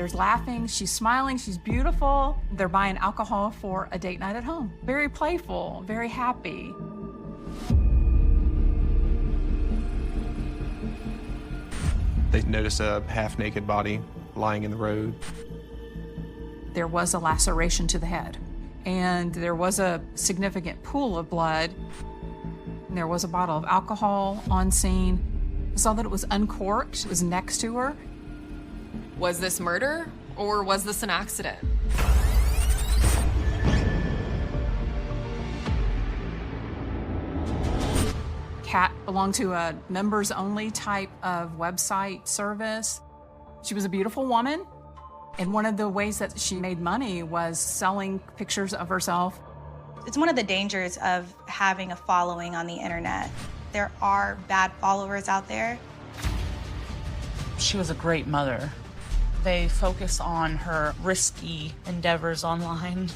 There's laughing, she's smiling, she's beautiful. They're buying alcohol for a date night at home. Very playful, very happy. They noticed a half-naked body lying in the road. There was a laceration to the head, and there was a significant pool of blood. There was a bottle of alcohol on scene. I saw that it was uncorked. It was next to her. Was this murder, or was this an accident? Kat belonged to a members-only type of website service. She was a beautiful woman, and one of the ways that she made money was selling pictures of herself. It's one of the dangers of having a following on the internet. There are bad followers out there. She was a great mother. They focus on her risky endeavors online,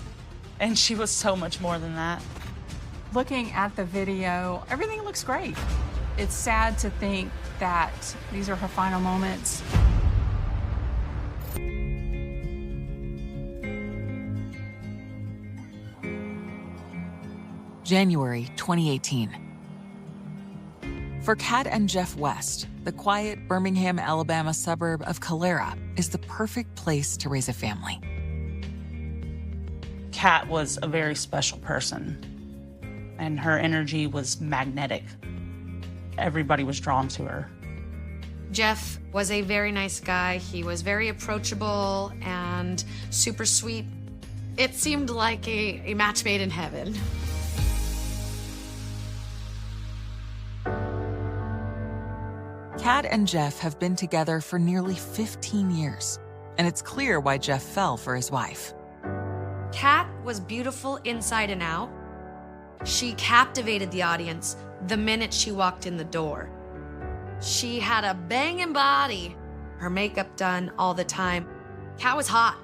and she was so much more than that. Looking at the video, everything looks great. It's sad to think that these are her final moments. January 2018. For Kat and Jeff West, the quiet Birmingham, Alabama suburb of Calera is the perfect place to raise a family. Kat was a very special person, and her energy was magnetic. Everybody was drawn to her. Jeff was a very nice guy. He was very approachable and super sweet. It seemed like a match made in heaven. Kat and Jeff have been together for nearly 15 years, and it's clear why Jeff fell for his wife. Kat was beautiful inside and out. She captivated the audience the minute she walked in the door. She had a banging body, her makeup done all the time. Kat was hot.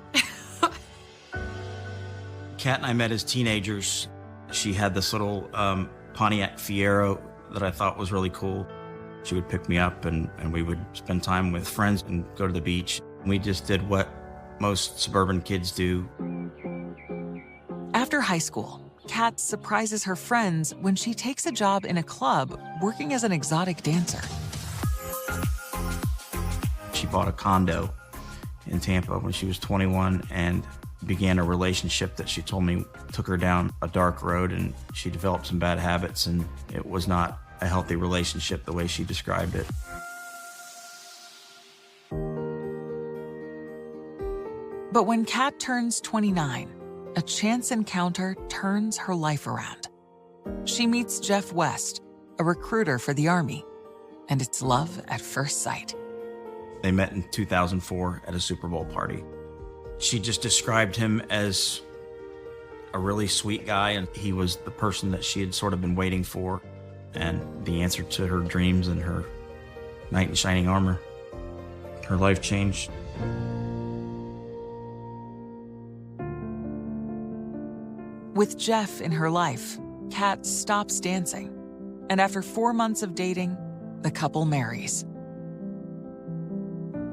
Kat and I met as teenagers. She had this little Pontiac Fiero that I thought was really cool. She would pick me up and we would spend time with friends and go to the beach. We just did what most suburban kids do. After high school, Kat surprises her friends when she takes a job in a club working as an exotic dancer. She bought a condo in Tampa when she was 21 and began a relationship that she told me took her down a dark road, and she developed some bad habits, and it was not a healthy relationship the way she described it. But when Kat turns 29, a chance encounter turns her life around. She meets Jeff West, a recruiter for the Army, and it's love at first sight. They met in 2004 at a Super Bowl party. She just described him as a really sweet guy, and he was the person that she had sort of been waiting for, and the answer to her dreams and her knight in shining armor. Her life changed. With Jeff in her life, Kat stops dancing, and after 4 months of dating, the couple marries.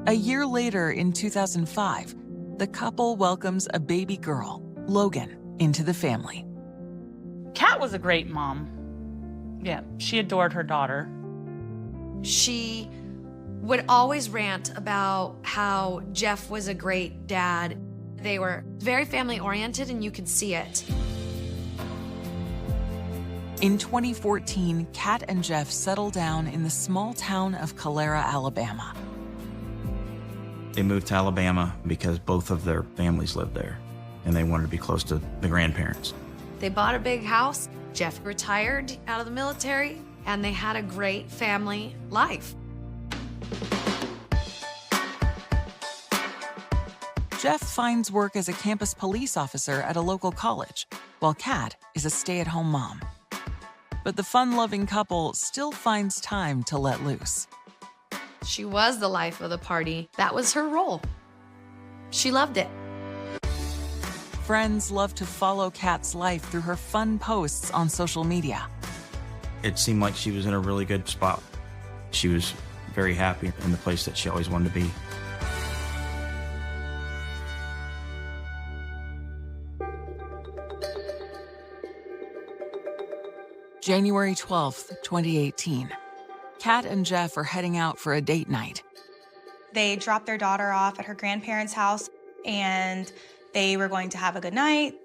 A year later, in 2005, the couple welcomes a baby girl, Logan, into the family. Kat was a great mom. Yeah, she adored her daughter. She would always rant about how Jeff was a great dad. They were very family-oriented, and you could see it. In 2014, Kat and Jeff settle down in the small town of Calera, Alabama. They moved to Alabama because both of their families lived there, and they wanted to be close to the grandparents. They bought a big house. Jeff retired out of the military, and they had a great family life. Jeff finds work as a campus police officer at a local college, while Kat is a stay-at-home mom. But the fun-loving couple still finds time to let loose. She was the life of the party. That was her role. She loved it. Friends love to follow Kat's life through her fun posts on social media. It seemed like she was in a really good spot. She was very happy in the place that she always wanted to be. January 12th, 2018. Kat and Jeff are heading out for a date night. They dropped their daughter off at her grandparents' house, and they were going to have a good night.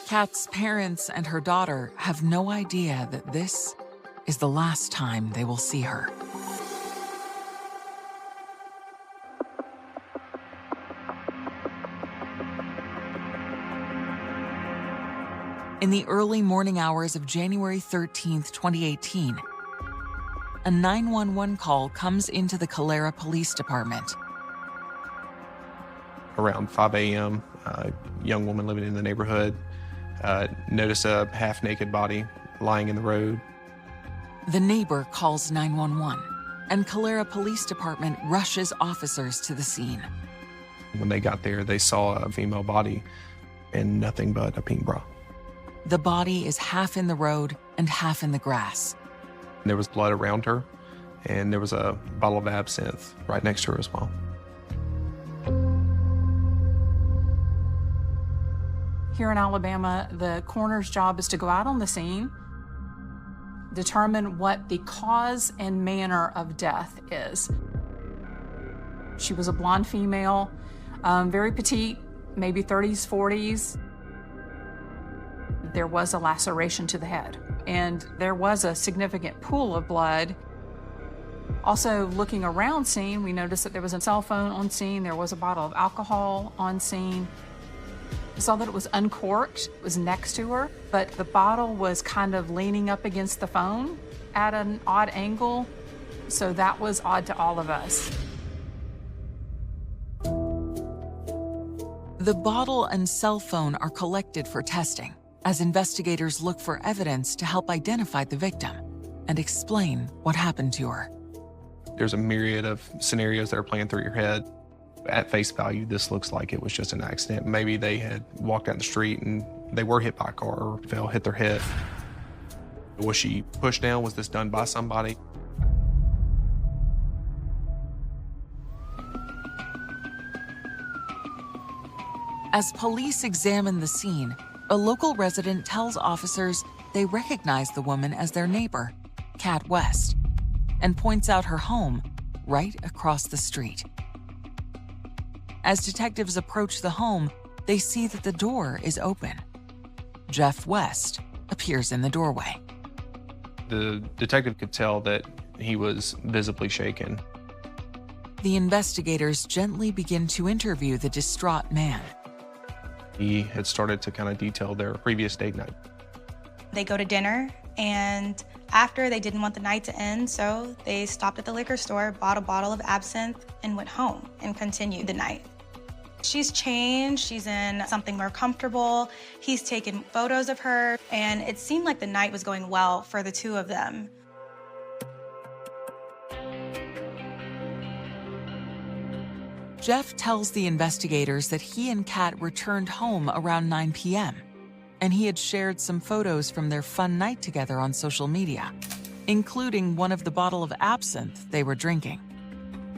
Kat's parents and her daughter have no idea that this is the last time they will see her. In the early morning hours of January 13th, 2018, a 911 call comes into the Calera Police Department. Around 5 a.m., a young woman living in the neighborhood noticed a half-naked body lying in the road. The neighbor calls 911, and Calera Police Department rushes officers to the scene. When they got there, they saw a female body and nothing but a pink bra. The body is half in the road and half in the grass. There was blood around her, and there was a bottle of absinthe right next to her as well. Here in Alabama, the coroner's job is to go out on the scene, determine what the cause and manner of death is. She was a blonde female, very petite, maybe 30s, 40s. There was a laceration to the head, and there was a significant pool of blood. Also, looking around scene, we noticed that there was a cell phone on scene, there was a bottle of alcohol on scene. We saw that it was uncorked, it was next to her, but the bottle was kind of leaning up against the phone at an odd angle, so that was odd to all of us. The bottle and cell phone are collected for testing as investigators look for evidence to help identify the victim and explain what happened to her. There's a myriad of scenarios that are playing through your head. At face value, this looks like it was just an accident. Maybe they had walked down the street and they were hit by a car or hit their head. Was she pushed down? Was this done by somebody? As police examine the scene, a local resident tells officers they recognize the woman as their neighbor, Kat West, and points out her home right across the street. As detectives approach the home, they see that the door is open. Jeff West appears in the doorway. The detective could tell that he was visibly shaken. The investigators gently begin to interview the distraught man. He had started to kind of detail their previous date night. They go to dinner, and after, they didn't want the night to end, so they stopped at the liquor store, bought a bottle of absinthe, and went home and continued the night. She's changed, she's in something more comfortable. He's taken photos of her, and it seemed like the night was going well for the two of them. Jeff tells the investigators that he and Kat returned home around 9 p.m., and he had shared some photos from their fun night together on social media, including one of the bottle of absinthe they were drinking.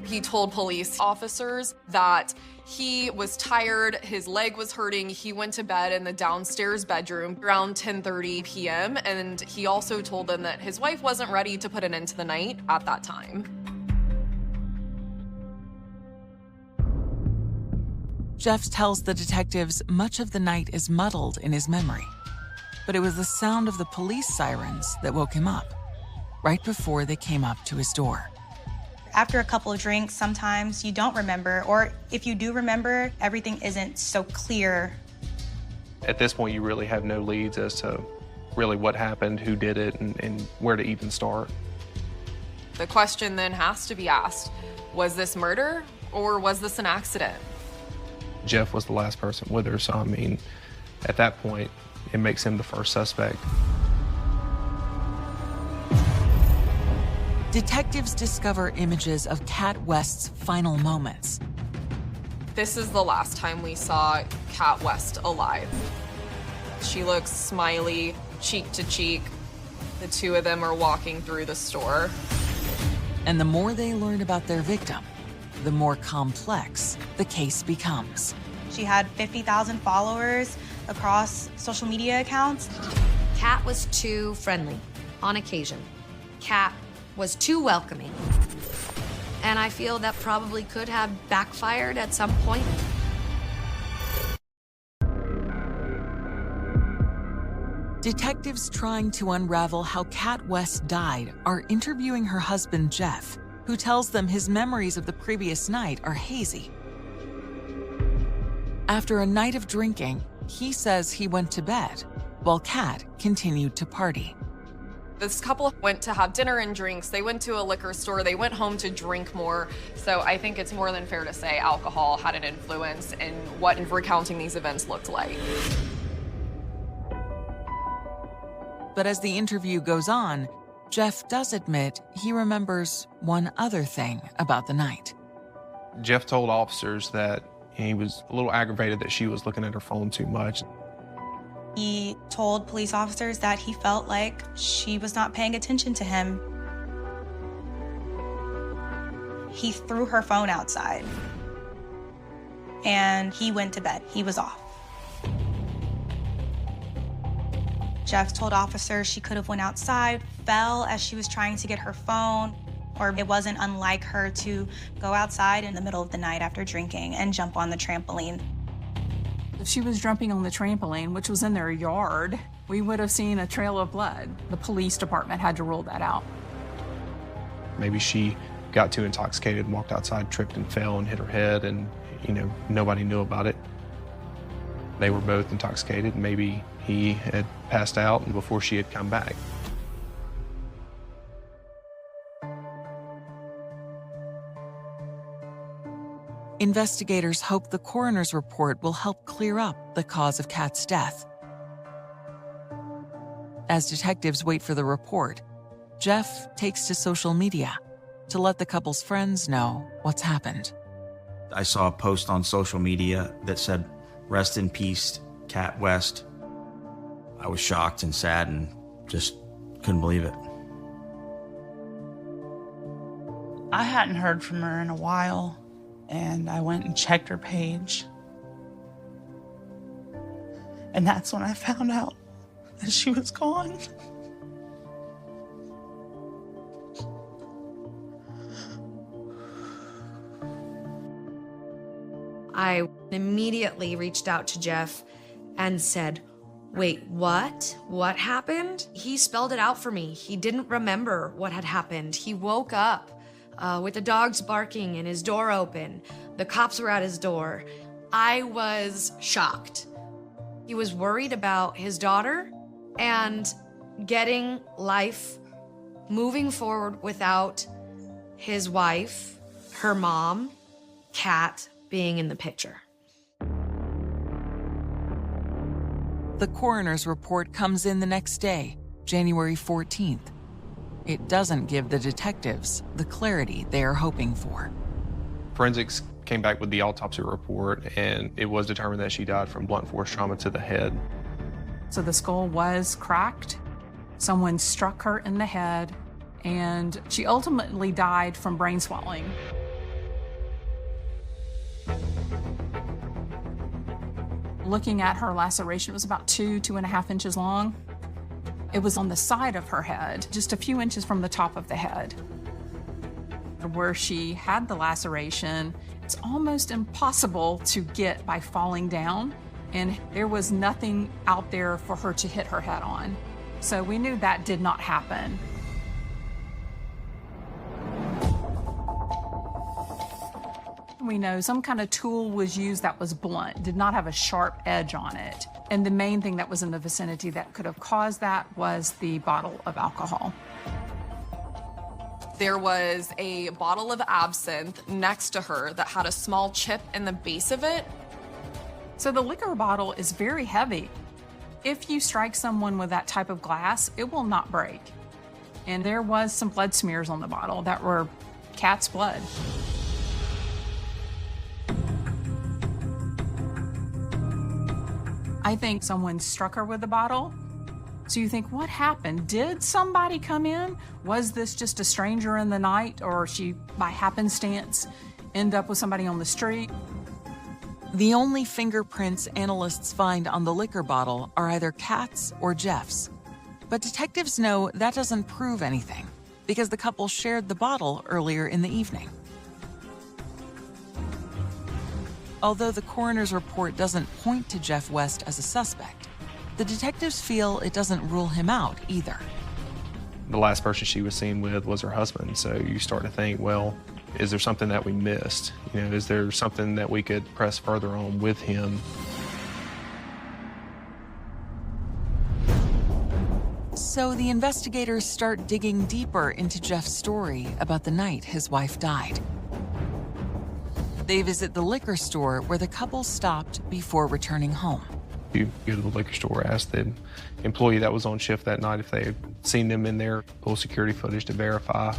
He told police officers that he was tired, his leg was hurting, he went to bed in the downstairs bedroom around 10:30 p.m., and he also told them that his wife wasn't ready to put an end to the night at that time. Jeff tells the detectives much of the night is muddled in his memory, but it was the sound of the police sirens that woke him up, right before they came up to his door. After a couple of drinks, sometimes you don't remember, or if you do remember, everything isn't so clear. At this point, you really have no leads as to really what happened, who did it, and where to even start. The question then has to be asked, was this murder or was this an accident? Jeff was the last person with her, so I mean, at that point, it makes him the first suspect. Detectives discover images of Kat West's final moments. This is the last time we saw Kat West alive. She looks smiley, cheek to cheek. The two of them are walking through the store. And the more they learn about their victim, the more complex the case becomes. She had 50,000 followers across social media accounts. Kat was too friendly on occasion. Kat was too welcoming. And I feel that probably could have backfired at some point. Detectives trying to unravel how Kat West died are interviewing her husband, Jeff, who tells them his memories of the previous night are hazy. After a night of drinking, he says he went to bed, while Kat continued to party. This couple went to have dinner and drinks. They went to a liquor store. They went home to drink more. So I think it's more than fair to say alcohol had an influence in what recounting these events looked like. But as the interview goes on, Jeff does admit he remembers one other thing about the night. Jeff told officers that he was a little aggravated that she was looking at her phone too much. He told police officers that he felt like she was not paying attention to him. He threw her phone outside, and he went to bed. He was off. Jeff told officers she could have went outside, fell as she was trying to get her phone, or it wasn't unlike her to go outside in the middle of the night after drinking and jump on the trampoline. If she was jumping on the trampoline, which was in their yard, we would have seen a trail of blood. The police department had to rule that out. Maybe she got too intoxicated, walked outside, tripped and fell and hit her head, and nobody knew about it. They were both intoxicated. Maybe he had passed out before she had come back. Investigators hope the coroner's report will help clear up the cause of Kat's death. As detectives wait for the report, Jeff takes to social media to let the couple's friends know what's happened. I saw a post on social media that said, "Rest in peace, Kat West." I was shocked and sad and just couldn't believe it. I hadn't heard from her in a while, and I went and checked her page. And that's when I found out that she was gone. I immediately reached out to Jeff and said, "Wait, what? What happened?" He spelled it out for me. He didn't remember what had happened. He woke up with the dogs barking and his door open. The cops were at his door. I was shocked. He was worried about his daughter and getting life moving forward without his wife, her mom, Kat, being in the picture. The coroner's report comes in the next day, January 14th. It doesn't give the detectives the clarity they are hoping for. Forensics came back with the autopsy report, and it was determined that she died from blunt force trauma to the head. So the skull was cracked. Someone struck her in the head, and she ultimately died from brain swelling. Looking at her laceration, it was about 2.5 inches long. It was on the side of her head, just a few inches from the top of the head. Where she had the laceration, it's almost impossible to get by falling down, and there was nothing out there for her to hit her head on. So we knew that did not happen. We know some kind of tool was used that was blunt, did not have a sharp edge on it. And the main thing that was in the vicinity that could have caused that was the bottle of alcohol. There was a bottle of absinthe next to her that had a small chip in the base of it. So the liquor bottle is very heavy. If you strike someone with that type of glass, it will not break. And there was some blood smears on the bottle that were Kat's blood. I think someone struck her with the bottle. So you think, what happened? Did somebody come in? Was this just a stranger in the night, or she, by happenstance, end up with somebody on the street? The only fingerprints analysts find on the liquor bottle are either Kat's or Jeff's. But detectives know that doesn't prove anything because the couple shared the bottle earlier in the evening. Although the coroner's report doesn't point to Jeff West as a suspect, the detectives feel it doesn't rule him out either. The last person she was seen with was her husband, so you start to think, well, is there something that we missed? Is there something that we could press further on with him? So the investigators start digging deeper into Jeff's story about the night his wife died. They visit the liquor store where the couple stopped before returning home. You go to the liquor store, ask the employee that was on shift that night if they had seen them in there, pull security footage to verify.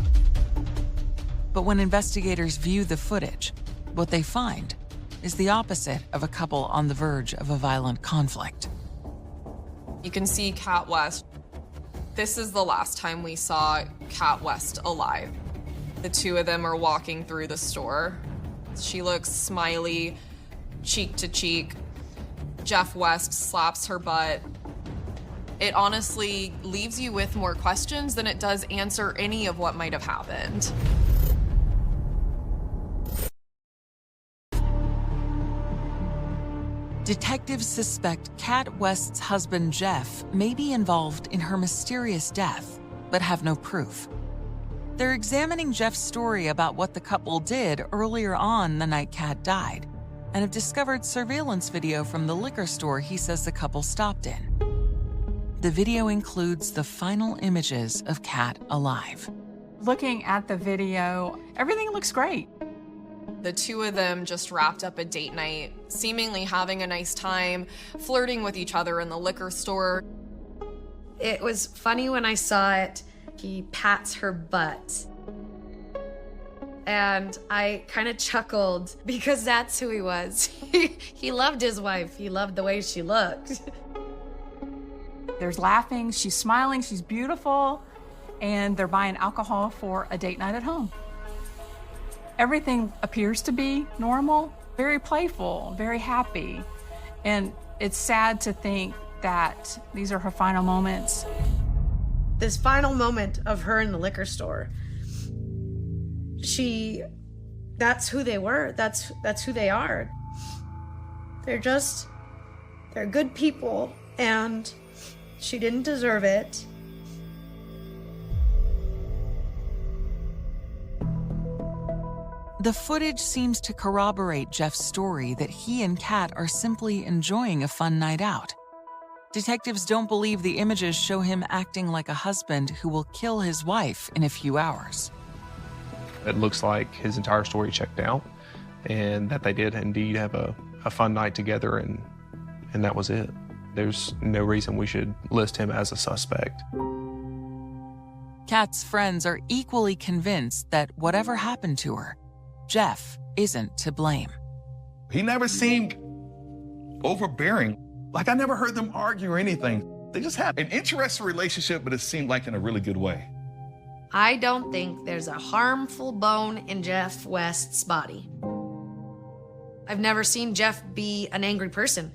But when investigators view the footage, what they find is the opposite of a couple on the verge of a violent conflict. You can see Kat West. This is the last time we saw Kat West alive. The two of them are walking through the store. She looks smiley, cheek to cheek. Jeff West slaps her butt. It honestly leaves you with more questions than it does answer any of what might have happened. Detectives suspect Kat West's husband Jeff may be involved in her mysterious death, but have no proof. They're examining Jeff's story about what the couple did earlier on the night Kat died, and have discovered surveillance video from the liquor store he says the couple stopped in. The video includes the final images of Kat alive. Looking at the video, everything looks great. The two of them just wrapped up a date night, seemingly having a nice time, flirting with each other in the liquor store. It was funny when I saw it. He pats her butt. And I kind of chuckled because that's who he was. He loved his wife. He loved the way she looked. There's laughing, she's smiling, she's beautiful, and they're buying alcohol for a date night at home. Everything appears to be normal, very playful, very happy. And it's sad to think that these are her final moments. This final moment of her in the liquor store, that's who they were. That's who they are. They're good people, and she didn't deserve it. The footage seems to corroborate Jeff's story that he and Kat are simply enjoying a fun night out. Detectives don't believe the images show him acting like a husband who will kill his wife in a few hours. It looks like his entire story checked out and that they did indeed have a fun night together, and that was it. There's no reason we should list him as a suspect. Kat's friends are equally convinced that whatever happened to her, Jeff isn't to blame. He never seemed overbearing. Like, I never heard them argue or anything. They just had an interesting relationship, but it seemed like in a really good way. I don't think there's a harmful bone in Jeff West's body. I've never seen Jeff be an angry person.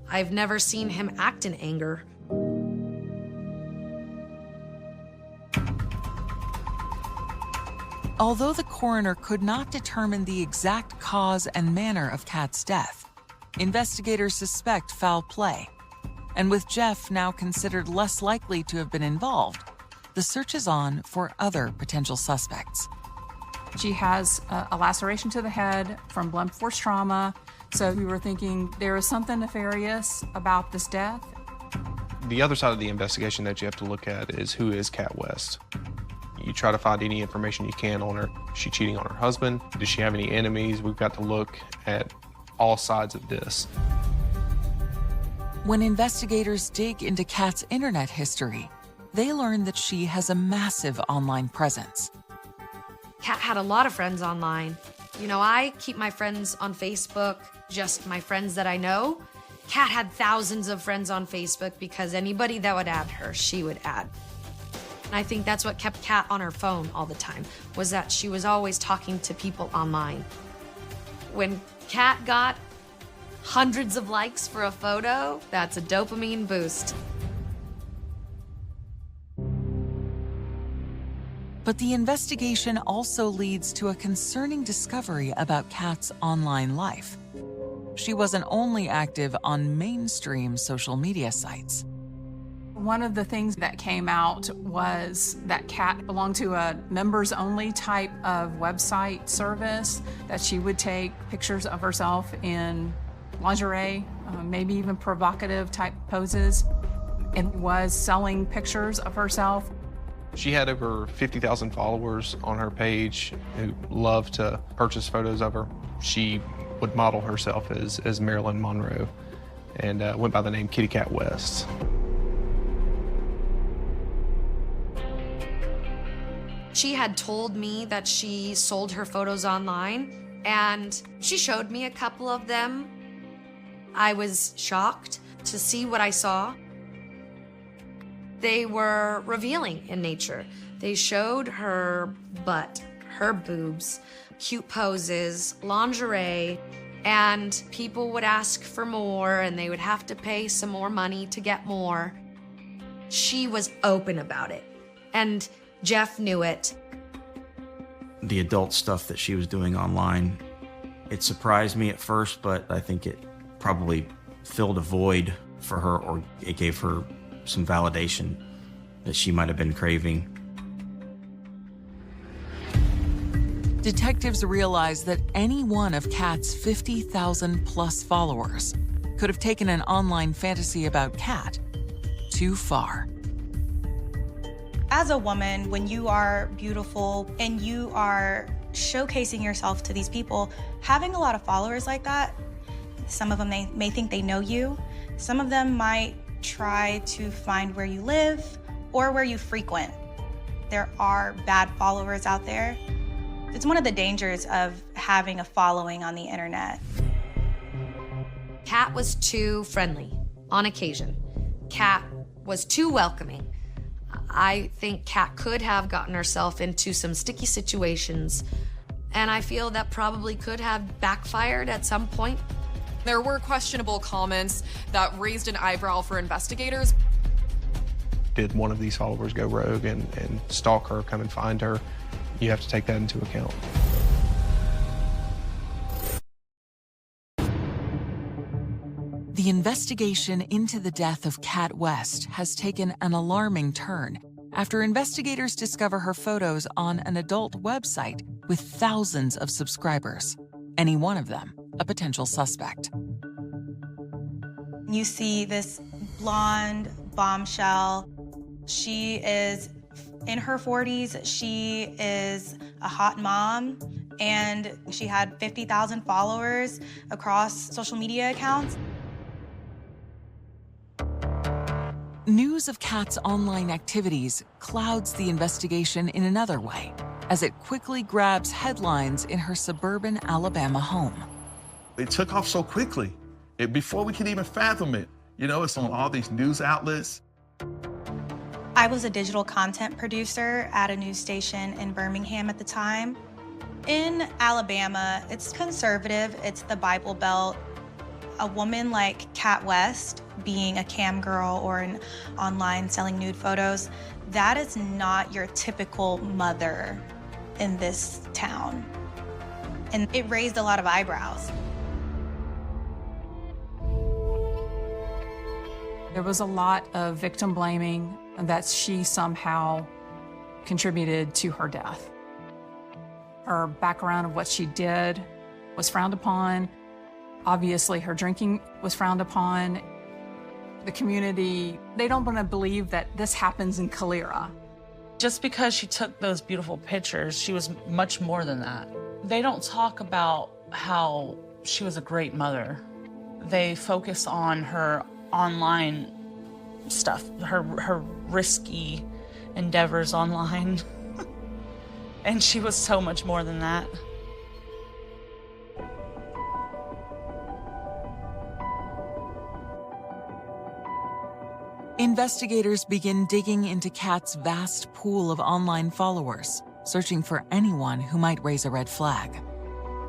I've never seen him act in anger. Although the coroner could not determine the exact cause and manner of Kat's death, investigators suspect foul play. And with Jeff now considered less likely to have been involved, the search is on for other potential suspects. She has a laceration to the head from blunt force trauma, so we were thinking there is something nefarious about this death. The other side of the investigation that you have to look at is who is Kat West. You try to find any information you can on her. Is she cheating on her husband? Does she have any enemies? We've got to look at all sides of this. When investigators dig into Kat's internet history, they learn that she has a massive online presence. Kat had a lot of friends online. You know, I keep my friends on Facebook, just my friends that I know. Kat had thousands of friends on Facebook because anybody that would add her, she would add. And I think that's what kept Kat on her phone all the time, was that she was always talking to people online. When Kat got hundreds of likes for a photo, that's a dopamine boost. But the investigation also leads to a concerning discovery about Kat's online life. She wasn't only active on mainstream social media sites. One of the things that came out was that Kat belonged to a members-only type of website service, that she would take pictures of herself in lingerie, maybe even provocative type poses, and was selling pictures of herself. She had over 50,000 followers on her page who loved to purchase photos of her. She would model herself as Marilyn Monroe and went by the name Kitty Cat West. She had told me that she sold her photos online, and she showed me a couple of them. I was shocked to see what I saw. They were revealing in nature. They showed her butt, her boobs, cute poses, lingerie, and people would ask for more, and they would have to pay some more money to get more. She was open about it, and Jeff knew it. The adult stuff that she was doing online, it surprised me at first, but I think it probably filled a void for her, or it gave her some validation that she might have been craving. Detectives realized that any one of Kat's 50,000 plus followers could have taken an online fantasy about Kat too far. As a woman, when you are beautiful and you are showcasing yourself to these people, having a lot of followers like that, some of them may think they know you. Some of them might try to find where you live or where you frequent. There are bad followers out there. It's one of the dangers of having a following on the internet. Kat was too friendly on occasion. Kat was too welcoming. I think Kat could have gotten herself into some sticky situations, and I feel that probably could have backfired at some point. There were questionable comments that raised an eyebrow for investigators. Did one of these followers go rogue and stalk her, come and find her? You have to take that into account. The investigation into the death of Kat West has taken an alarming turn after investigators discover her photos on an adult website with thousands of subscribers, any one of them a potential suspect. You see this blonde bombshell. She is in her 40s. She is a hot mom, and she had 50,000 followers across social media accounts. News of Kat's online activities clouds the investigation in another way, as it quickly grabs headlines in her suburban Alabama home. It took off so quickly. Before we could even fathom it. You know, it's on all these news outlets. I was a digital content producer at a news station in Birmingham at the time. In Alabama, it's conservative, it's the Bible Belt. A woman like Kat West, being a cam girl or an online selling nude photos, that is not your typical mother in this town. And it raised a lot of eyebrows. There was a lot of victim blaming that she somehow contributed to her death. Her background of what she did was frowned upon. Obviously, her drinking was frowned upon. The community, they don't want to believe that this happens in Calera. Just because she took those beautiful pictures, she was much more than that. They don't talk about how she was a great mother. They focus on her online stuff, her risky endeavors online. And she was so much more than that. Investigators begin digging into Kat's vast pool of online followers, searching for anyone who might raise a red flag.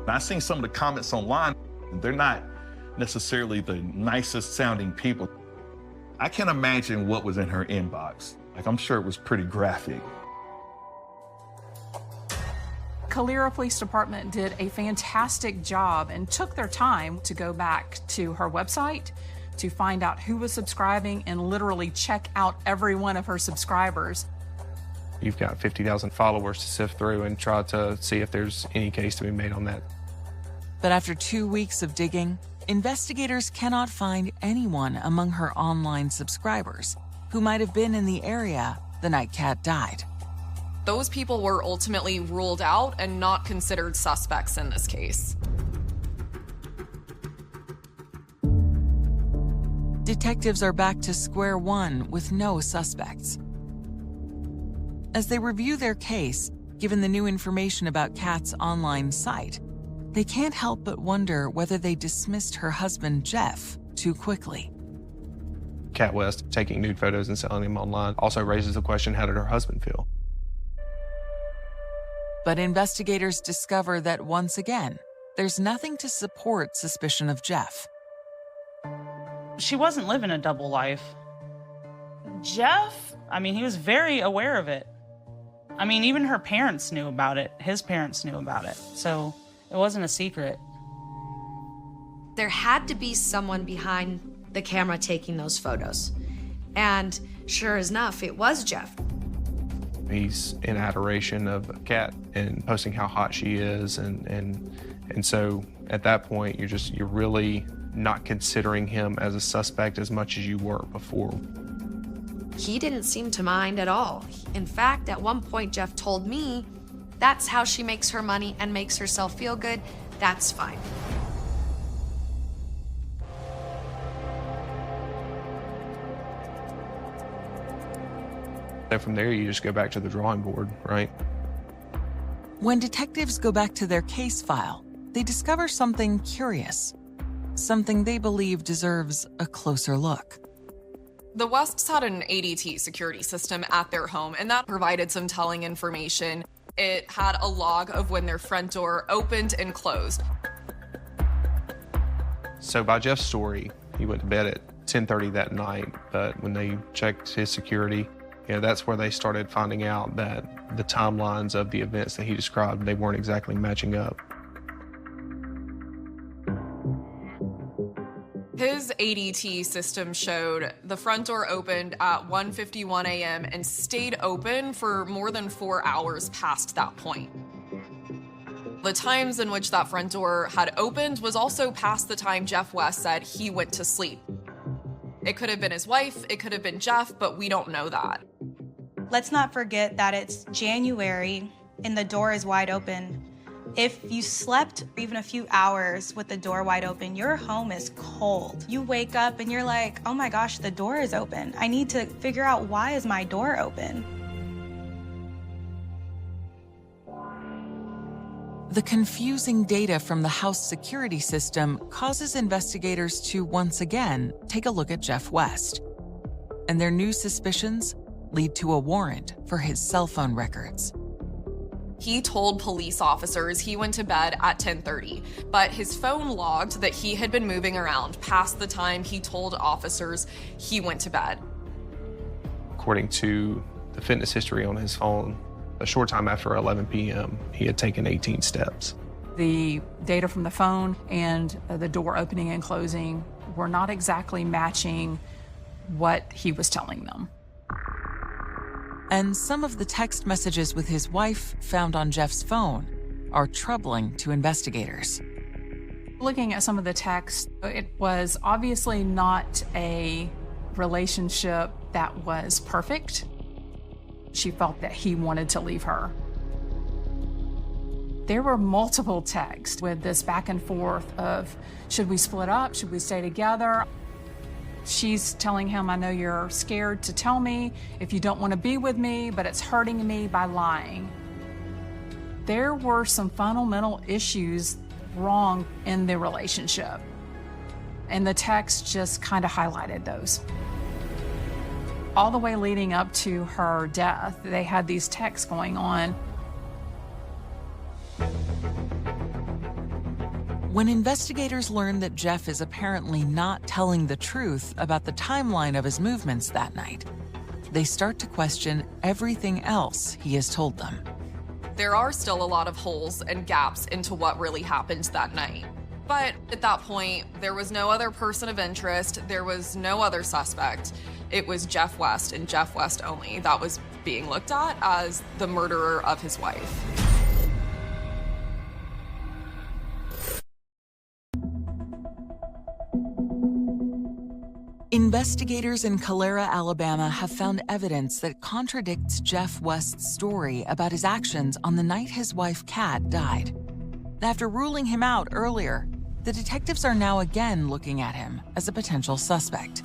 I've seen some of the comments online. They're not necessarily the nicest sounding people. I can't imagine what was in her inbox. I'm sure it was pretty graphic. Calera Police Department did a fantastic job and took their time to go back to her website to find out who was subscribing and literally check out every one of her subscribers. You've got 50,000 followers to sift through and try to see if there's any case to be made on that. But after 2 weeks of digging, investigators cannot find anyone among her online subscribers who might have been in the area the night Kat died. Those people were ultimately ruled out and not considered suspects in this case. Detectives are back to square one with no suspects. As they review their case, given the new information about Kat's online site, they can't help but wonder whether they dismissed her husband, Jeff, too quickly. Kat West taking nude photos and selling them online also raises the question, how did her husband feel? But investigators discover that once again, there's nothing to support suspicion of Jeff. She wasn't living a double life. Jeff, he was very aware of it. Even her parents knew about it. His parents knew about it. So it wasn't a secret. There had to be someone behind the camera taking those photos. And sure enough, it was Jeff. He's in adoration of Kat and posting how hot she is. And so at that point, you're really not considering him as a suspect as much as you were before. He didn't seem to mind at all. In fact, at one point, Jeff told me, that's how she makes her money and makes herself feel good. That's fine. So from there, you just go back to the drawing board, right? When detectives go back to their case file, they discover something curious, something they believe deserves a closer look. The Wests had an ADT security system at their home, and that provided some telling information. It had a log of when their front door opened and closed. So by Jeff's story, he went to bed at 10:30 that night, but when they checked his security, that's where they started finding out that the timelines of the events that he described, they weren't exactly matching up. His ADT system showed the front door opened at 1:51 a.m. and stayed open for more than 4 hours past that point. The times in which that front door had opened was also past the time Jeff West said he went to sleep. It could have been his wife, it could have been Jeff, but we don't know that. Let's not forget that it's January and the door is wide open. If you slept even a few hours with the door wide open, your home is cold. You wake up and you're like, oh my gosh, the door is open. I need to figure out, why is my door open? The confusing data from the house security system causes investigators to once again take a look at Jeff West. And their new suspicions lead to a warrant for his cell phone records. He told police officers he went to bed at 10:30, but his phone logged that he had been moving around past the time he told officers he went to bed. According to the fitness history on his phone, a short time after 11 p.m., he had taken 18 steps. The data from the phone and the door opening and closing were not exactly matching what he was telling them. And some of the text messages with his wife found on Jeff's phone are troubling to investigators. Looking at some of the text, it was obviously not a relationship that was perfect. She felt that he wanted to leave her. There were multiple texts with this back and forth of, should we split up? Should we stay together? She's telling him, I know you're scared to tell me if you don't want to be with me, but it's hurting me by lying. There were some fundamental issues wrong in the relationship, and the text just kind of highlighted those. All the way leading up to her death, they had these texts going on. When investigators learn that Jeff is apparently not telling the truth about the timeline of his movements that night, they start to question everything else he has told them. There are still a lot of holes and gaps into what really happened that night. But at that point, there was no other person of interest. There was no other suspect. It was Jeff West and Jeff West only that was being looked at as the murderer of his wife. Investigators in Calera, Alabama have found evidence that contradicts Jeff West's story about his actions on the night his wife, Kat, died. After ruling him out earlier, the detectives are now again looking at him as a potential suspect.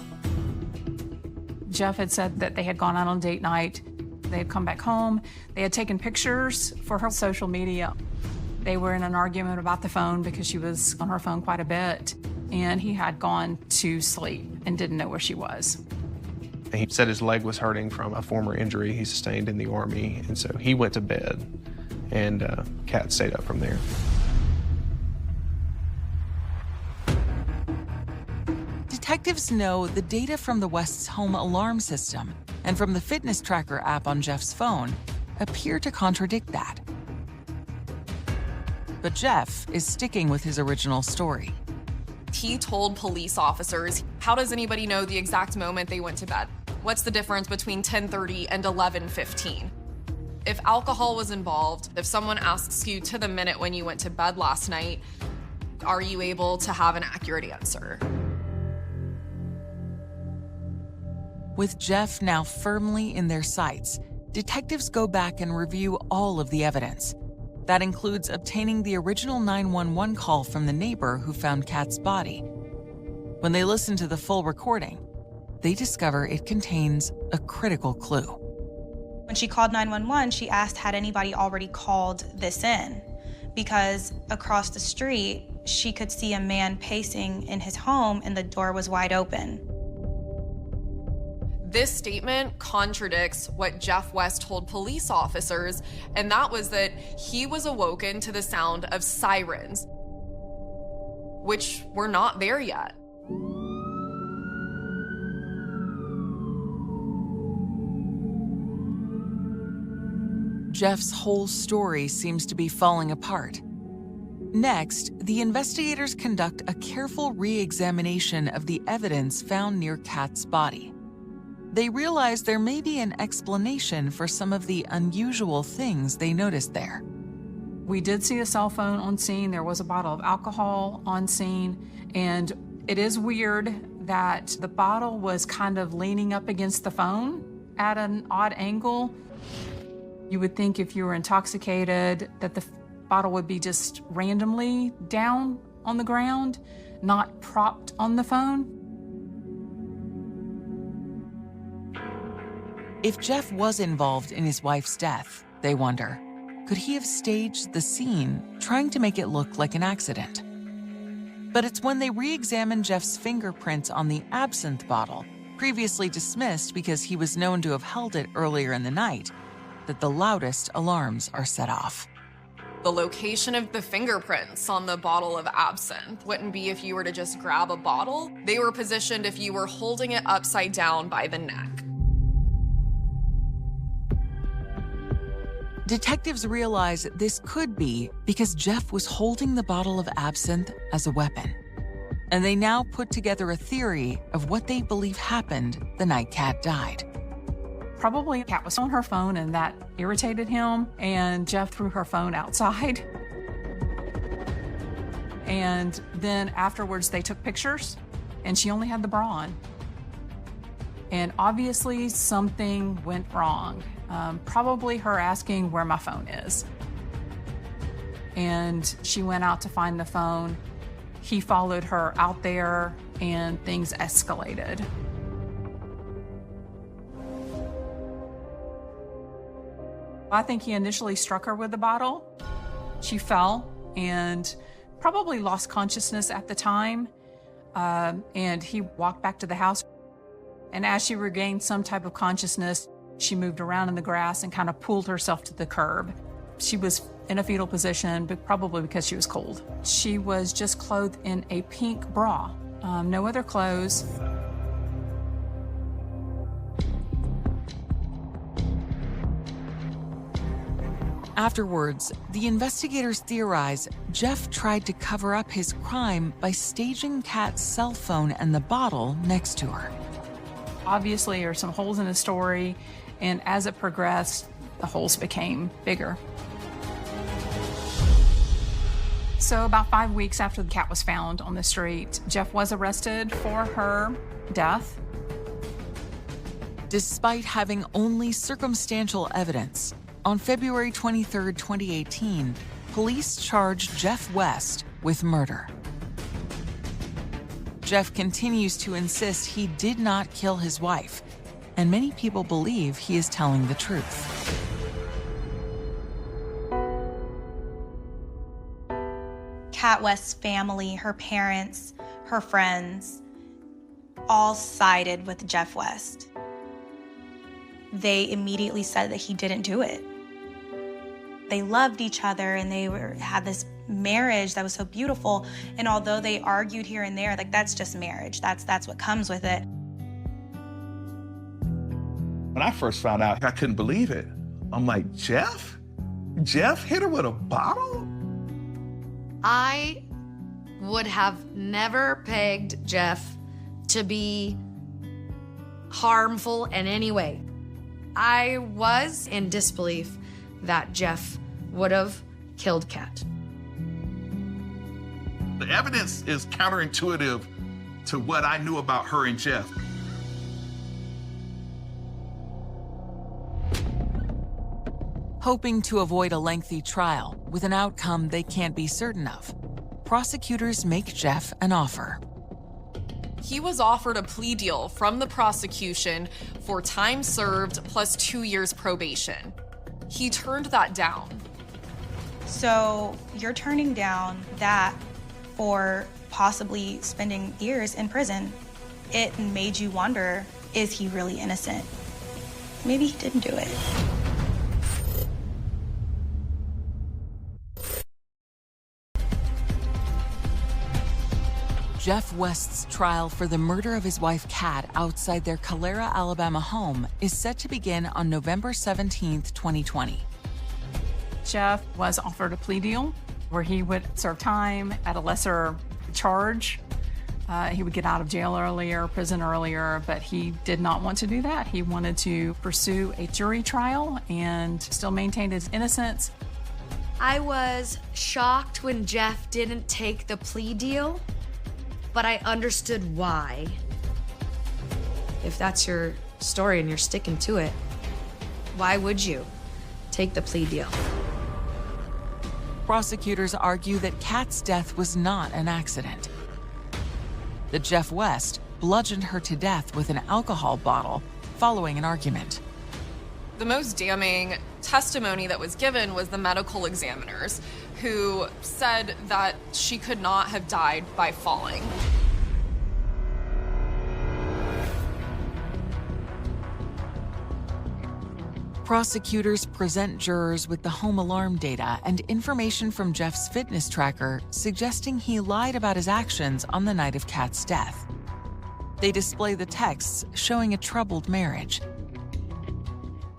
Jeff had said that they had gone out on date night. They had come back home. They had taken pictures for her social media. They were in an argument about the phone because she was on her phone quite a bit. And he had gone to sleep and didn't know where she was. He said his leg was hurting from a former injury he sustained in the Army, and so he went to bed, and Kat stayed up from there. Detectives know the data from the West's home alarm system and from the fitness tracker app on Jeff's phone appear to contradict that. But Jeff is sticking with his original story. He told police officers, how does anybody know the exact moment they went to bed? What's the difference between 10:30 and 11:15? If alcohol was involved, if someone asks you to the minute when you went to bed last night, are you able to have an accurate answer? With Jeff now firmly in their sights, detectives go back and review all of the evidence. That includes obtaining the original 911 call from the neighbor who found Kat's body. When they listen to the full recording, they discover it contains a critical clue. When she called 911, she asked had anybody already called this in, because across the street, she could see a man pacing in his home and the door was wide open. This statement contradicts what Jeff West told police officers, and that was that he was awoken to the sound of sirens, which were not there yet. Jeff's whole story seems to be falling apart. Next, the investigators conduct a careful re-examination of the evidence found near Kat's body. They realize there may be an explanation for some of the unusual things they noticed there. We did see a cell phone on scene. There was a bottle of alcohol on scene. And it is weird that the bottle was kind of leaning up against the phone at an odd angle. You would think if you were intoxicated that the bottle would be just randomly down on the ground, not propped on the phone. If Jeff was involved in his wife's death, they wonder, could he have staged the scene, trying to make it look like an accident? But it's when they re-examine Jeff's fingerprints on the absinthe bottle, previously dismissed because he was known to have held it earlier in the night, that the loudest alarms are set off. The location of the fingerprints on the bottle of absinthe wouldn't be if you were to just grab a bottle. They were positioned if you were holding it upside down by the neck. Detectives realize this could be because Jeff was holding the bottle of absinthe as a weapon. And they now put together a theory of what they believe happened the night Kat died. Probably Kat was on her phone and that irritated him, and Jeff threw her phone outside. And then afterwards they took pictures and she only had the bra on. And obviously something went wrong. Probably her asking where my phone is. And she went out to find the phone. He followed her out there and things escalated. I think he initially struck her with the bottle. She fell and probably lost consciousness at the time. And he walked back to the house. And as she regained some type of consciousness, she moved around in the grass and kind of pulled herself to the curb. She was in a fetal position, but probably because she was cold. She was just clothed in a pink bra, no other clothes. Afterwards, the investigators theorize Jeff tried to cover up his crime by staging Kat's cell phone and the bottle next to her. Obviously, there are some holes in his story, and as it progressed, the holes became bigger. So about 5 weeks after the cat was found on the street, Jeff was arrested for her death. Despite having only circumstantial evidence, on February 23, 2018, police charged Jeff West with murder. Jeff continues to insist he did not kill his wife, and many people believe he is telling the truth. Kat West's family, her parents, her friends, all sided with Jeff West. They immediately said that he didn't do it. They loved each other and they had this marriage that was so beautiful. And although they argued here and there, like, that's just marriage. That's what comes with it. When I first found out, I couldn't believe it. I'm like, Jeff? Jeff hit her with a bottle? I would have never pegged Jeff to be harmful in any way. I was in disbelief that Jeff would have killed Kat. The evidence is counterintuitive to what I knew about her and Jeff. Hoping to avoid a lengthy trial with an outcome they can't be certain of, prosecutors make Jeff an offer. He was offered a plea deal from the prosecution for time served plus 2 years probation. He turned that down. So you're turning down that for possibly spending years in prison. It made you wonder, is he really innocent? Maybe he didn't do it. Jeff West's trial for the murder of his wife Kat outside their Calera, Alabama home is set to begin on November 17, 2020. Jeff was offered a plea deal where he would serve time at a lesser charge. He would get out of jail earlier, prison earlier, but he did not want to do that. He wanted to pursue a jury trial and still maintain his innocence. I was shocked when Jeff didn't take the plea deal, but I understood why. If that's your story and you're sticking to it, why would you take the plea deal? Prosecutors argue that Kat's death was not an accident. That Jeff West bludgeoned her to death with an alcohol bottle following an argument. The most damning testimony that was given was the medical examiners, who said that she could not have died by falling. Prosecutors present jurors with the home alarm data and information from Jeff's fitness tracker suggesting he lied about his actions on the night of Kat's death. They display the texts showing a troubled marriage.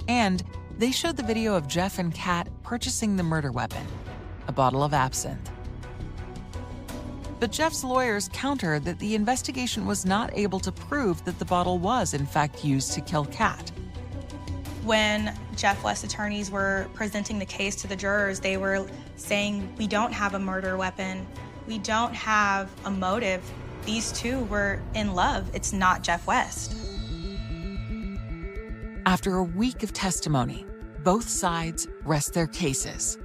And they showed the video of Jeff and Kat purchasing the murder weapon, a bottle of absinthe. But Jeff's lawyers counter that the investigation was not able to prove that the bottle was in fact used to kill Kat. When Jeff West's attorneys were presenting the case to the jurors, they were saying, we don't have a murder weapon. We don't have a motive. These two were in love. It's not Jeff West. After a week of testimony, both sides rest their cases.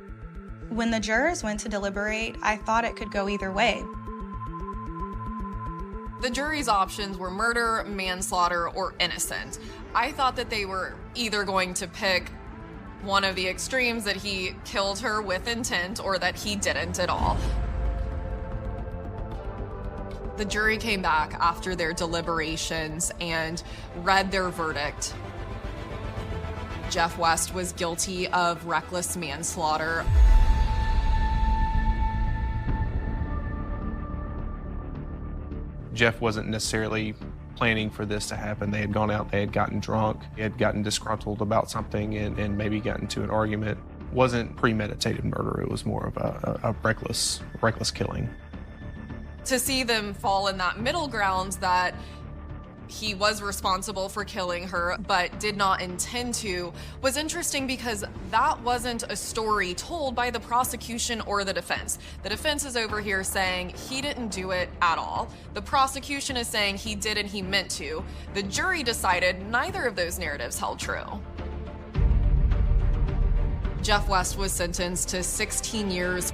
When the jurors went to deliberate, I thought it could go either way. The jury's options were murder, manslaughter, or innocent. I thought that they were either going to pick one of the extremes, that he killed her with intent or that he didn't at all. The jury came back after their deliberations and read their verdict. Jeff West was guilty of reckless manslaughter. Jeff wasn't necessarily planning for this to happen. They had gone out, they had gotten drunk, they had gotten disgruntled about something and maybe gotten into an argument wasn't premeditated murder. It was more of a reckless killing. To see them fall in that middle ground that he was responsible for killing her but did not intend to was interesting, because that wasn't a story told by the prosecution or the defense. The defense is over here saying he didn't do it at all. The prosecution is saying he did and he meant to. The jury decided neither of those narratives held true. Jeff West was sentenced to 16 years.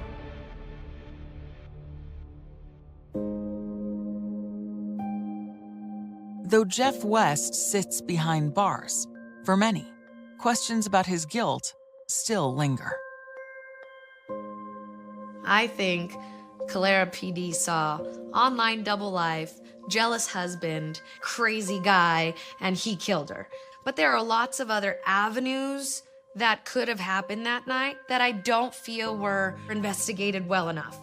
Though Jeff West sits behind bars, for many, questions about his guilt still linger. I think Calera PD saw online double life, jealous husband, crazy guy, and he killed her. But there are lots of other avenues that could have happened that night that I don't feel were investigated well enough.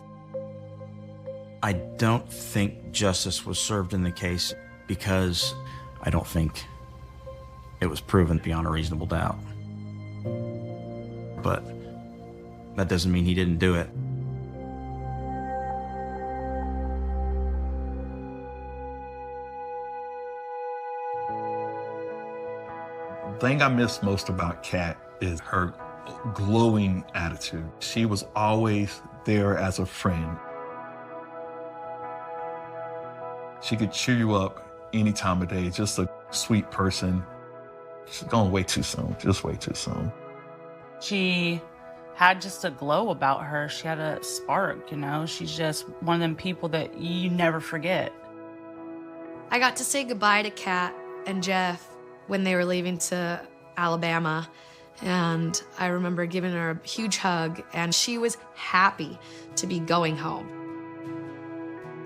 I don't think justice was served in the case because I don't think it was proven beyond a reasonable doubt. But that doesn't mean he didn't do it. The thing I miss most about Kat is her glowing attitude. She was always there as a friend. She could cheer you up any time of day, just a sweet person. She's gone way too soon, just way too soon. She had just a glow about her. She had a spark, you know? She's just one of them people that you never forget. I got to say goodbye to Kat and Jeff when they were leaving to Alabama, and I remember giving her a huge hug, and she was happy to be going home.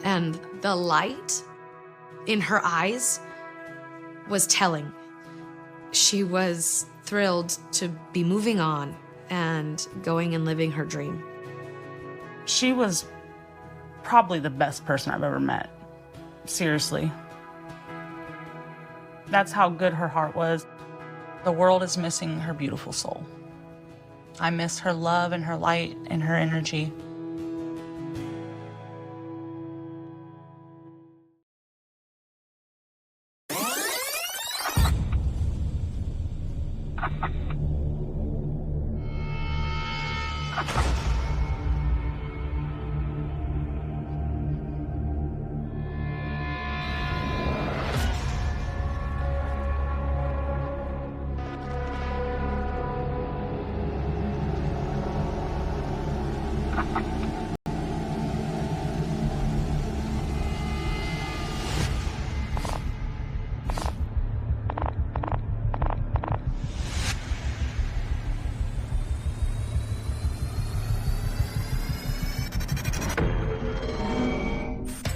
And the light in her eyes was telling. She was thrilled to be moving on and going and living her dream. She was probably the best person I've ever met. Seriously. That's how good her heart was. The world is missing her beautiful soul. I miss her love and her light and her energy.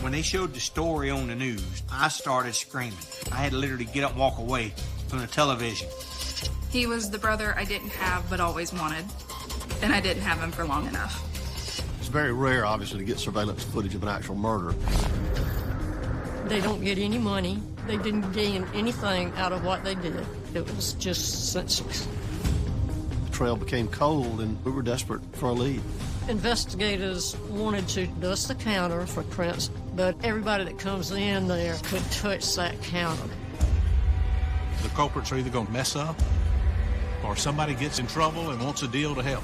When they showed the story on the news, I started screaming. I had to literally get up and walk away from the television. He was the brother I didn't have but always wanted, and I didn't have him for long enough. It's very rare, obviously, to get surveillance footage of an actual murder. They don't get any money. They didn't gain anything out of what they did. It was just senseless. The trail became cold, and we were desperate for a lead. Investigators wanted to dust the counter for prints, but everybody that comes in there could touch that counter. The culprits are either going to mess up or somebody gets in trouble and wants a deal to help.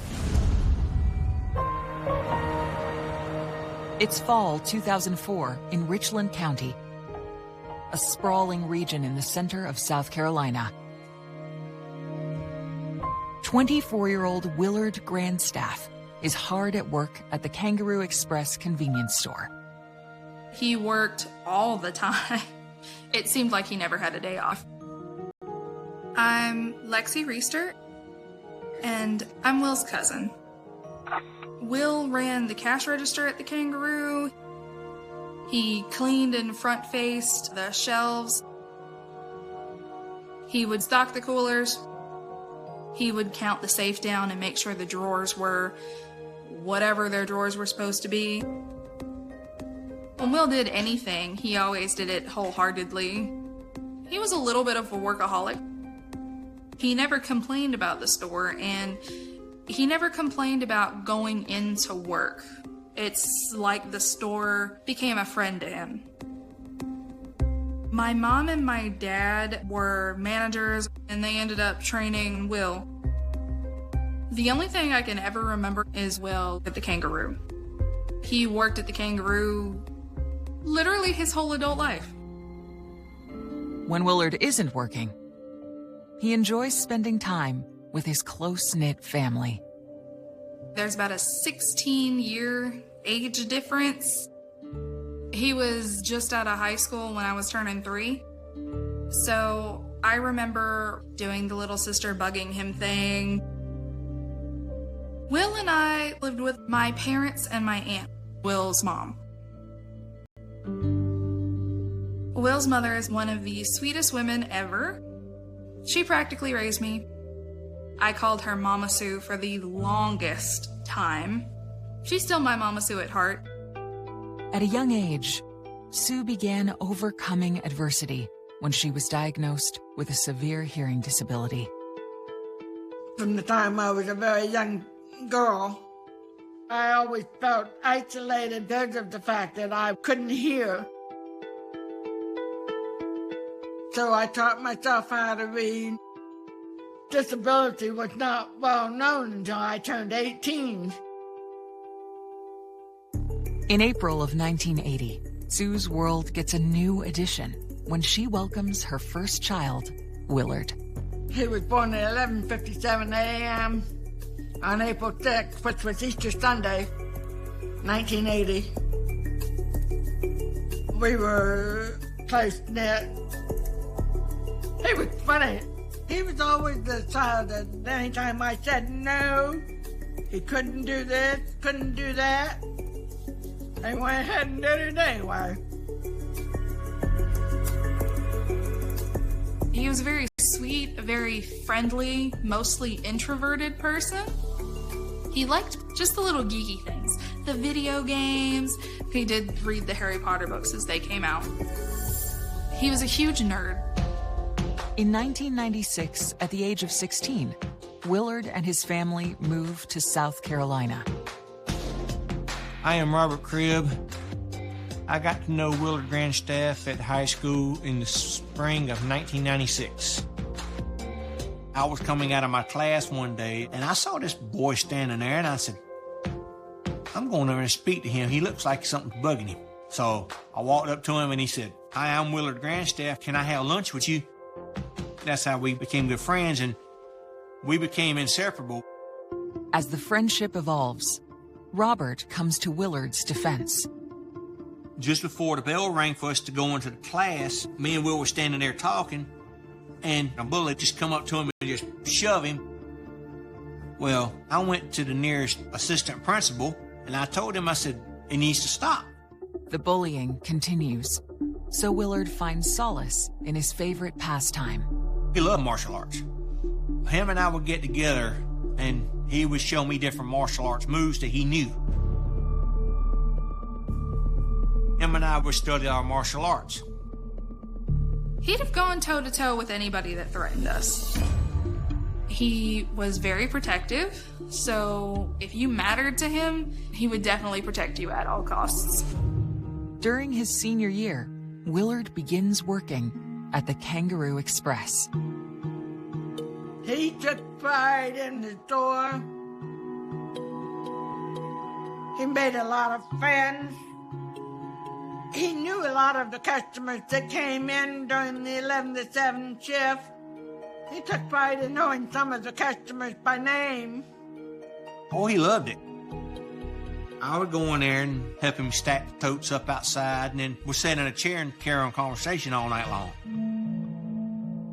It's fall 2004 in Richland County, a sprawling region in the center of South Carolina. 24-year-old Willard Grandstaff is hard at work at the Kangaroo Express convenience store. He worked all the time. It seemed like he never had a day off. I'm Lexi Reister, and I'm Will's cousin. Will ran the cash register at the Kangaroo. He cleaned and front-faced the shelves. He would stock the coolers. He would count the safe down and make sure the drawers were whatever their drawers were supposed to be. When Will did anything, he always did it wholeheartedly. He was a little bit of a workaholic. He never complained about the store, and He never complained about going into work. It's like the store became a friend to him. My mom and my dad were managers, and they ended up training Will. The only thing I can ever remember is Will at the Kangaroo. He worked at the Kangaroo literally his whole adult life. When Willard isn't working, he enjoys spending time with his close-knit family. There's about a 16-year age difference. He was just out of high school when I was turning 3. So I remember doing the little sister bugging him thing. Will and I lived with my parents and my aunt, Will's mom. Will's mother is one of the sweetest women ever. She practically raised me. I called her Mama Sue for the longest time. She's still my Mama Sue at heart. At a young age, Sue began overcoming adversity when she was diagnosed with a severe hearing disability. From the time I was a very young girl, I always felt isolated because of the fact that I couldn't hear. So I taught myself how to read. Disability was not well known until I turned 18. In April of 1980, Sue's world gets a new addition when she welcomes her first child, Willard. He was born at 11:57 a.m. on April 6th, which was Easter Sunday, 1980. We were close-knit. He was funny. He was always the child that anytime I said no, he couldn't do this, couldn't do that, they went ahead and did it anyway. He was a very sweet, very friendly, mostly introverted person. He liked just the little geeky things, the video games. He did read the Harry Potter books as they came out. He was a huge nerd. In 1996, at the age of 16, Willard and his family moved to South Carolina. I am Robert Cribb. I got to know Willard Grandstaff at high school in the spring of 1996. I was coming out of my class one day, and I saw this boy standing there, and I said, I'm going over and speak to him. He looks like something's bugging him. So I walked up to him, and he said, Hi, I'm Willard Grandstaff. Can I have lunch with you? That's how we became good friends, and we became inseparable. As the friendship evolves, Robert comes to Willard's defense. Just before the bell rang for us to go into the class, me and Will were standing there talking, and a bully just come up to him and just shove him. Well, I went to the nearest assistant principal, and I told him, I said, it needs to stop. The bullying continues, so Willard finds solace in his favorite pastime. He loved martial arts. Him and I would get together, and he would show me different martial arts moves that he knew. Him and I would study our martial arts. He'd have gone toe-to-toe with anybody that threatened us. He was very protective, so if you mattered to him, he would definitely protect you at all costs. During his senior year, Willard begins working at the Kangaroo Express. He took pride in the store. He made a lot of friends. He knew a lot of the customers that came in during the 11 to 7 shift. He took pride in knowing some of the customers by name. Oh, he loved it. I would go in there and help him stack the totes up outside, and then we'd sit in a chair and carry on conversation all night long.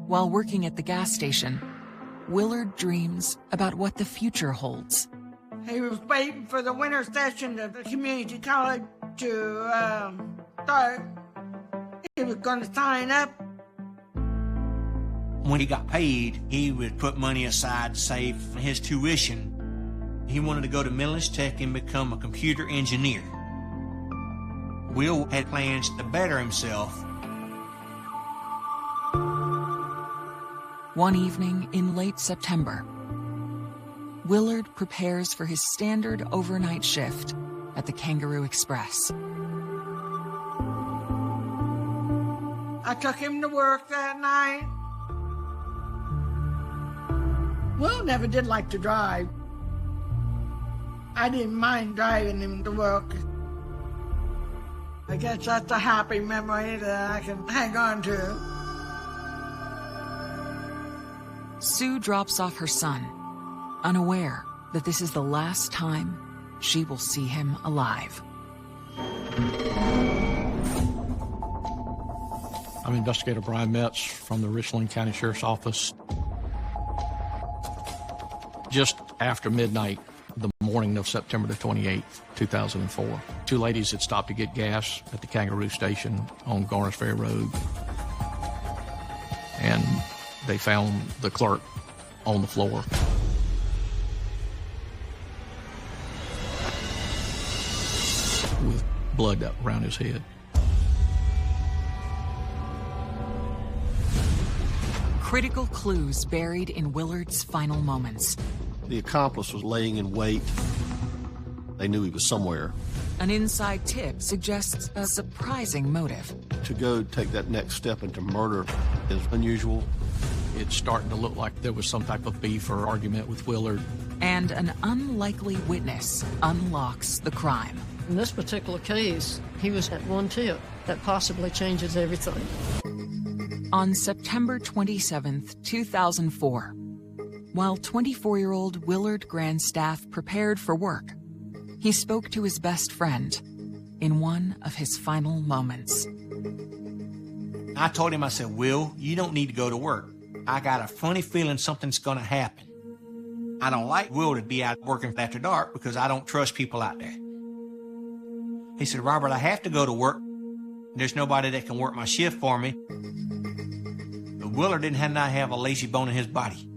While working at the gas station, Willard dreams about what the future holds. He was waiting for the winter session of the community college to start. He was going to sign up. When he got paid, he would put money aside to save for his tuition. He wanted to go to Millis Tech and become a computer engineer. Will had plans to better himself. One evening in late September, Willard prepares for his standard overnight shift at the Kangaroo Express. I took him to work that night. Will never did like to drive. I didn't mind driving him to work. I guess that's a happy memory that I can hang on to. Sue drops off her son, unaware that this is the last time she will see him alive. I'm Investigator Brian Metz from the Richland County Sheriff's Office. Just after midnight, the morning of September the 28th, 2004, two ladies had stopped to get gas at the Kangaroo Station on Garners Ferry Road. And they found the clerk on the floor. With blood around his head. Critical clues buried in Willard's final moments. The accomplice was laying in wait. They knew he was somewhere. An inside tip suggests a surprising motive. To go take that next step into murder is unusual. It's starting to look like there was some type of beef or argument with Willard. And an unlikely witness unlocks the crime. In this particular case, he was at one tip that possibly changes everything. On September 27th, 2004, while 24-year-old Willard Grandstaff prepared for work, he spoke to his best friend in one of his final moments. I told him, I said, Will, you don't need to go to work. I got a funny feeling something's going to happen. I don't like Will to be out working after dark because I don't trust people out there. He said, Robert, I have to go to work. There's nobody that can work my shift for me. But Willard didn't have a lazy bone in his body.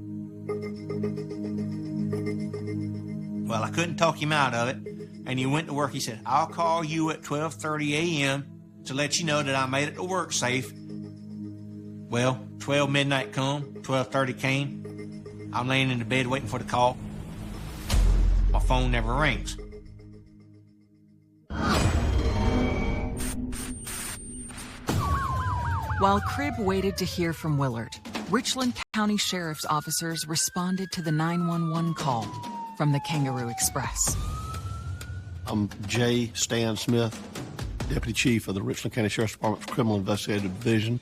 Well, I couldn't talk him out of it, and he went to work. He said, I'll call you at 12:30 a.m. to let you know that I made it to work safe. Well, 12 midnight come, 12:30 came. I'm laying in the bed waiting for the call. My phone never rings. While Cribb waited to hear from Willard, Richland County Sheriff's officers responded to the 911 call from the Kangaroo Express. I'm J. Stan Smith, Deputy Chief of the Richland County Sheriff's Department's Criminal Investigative Division.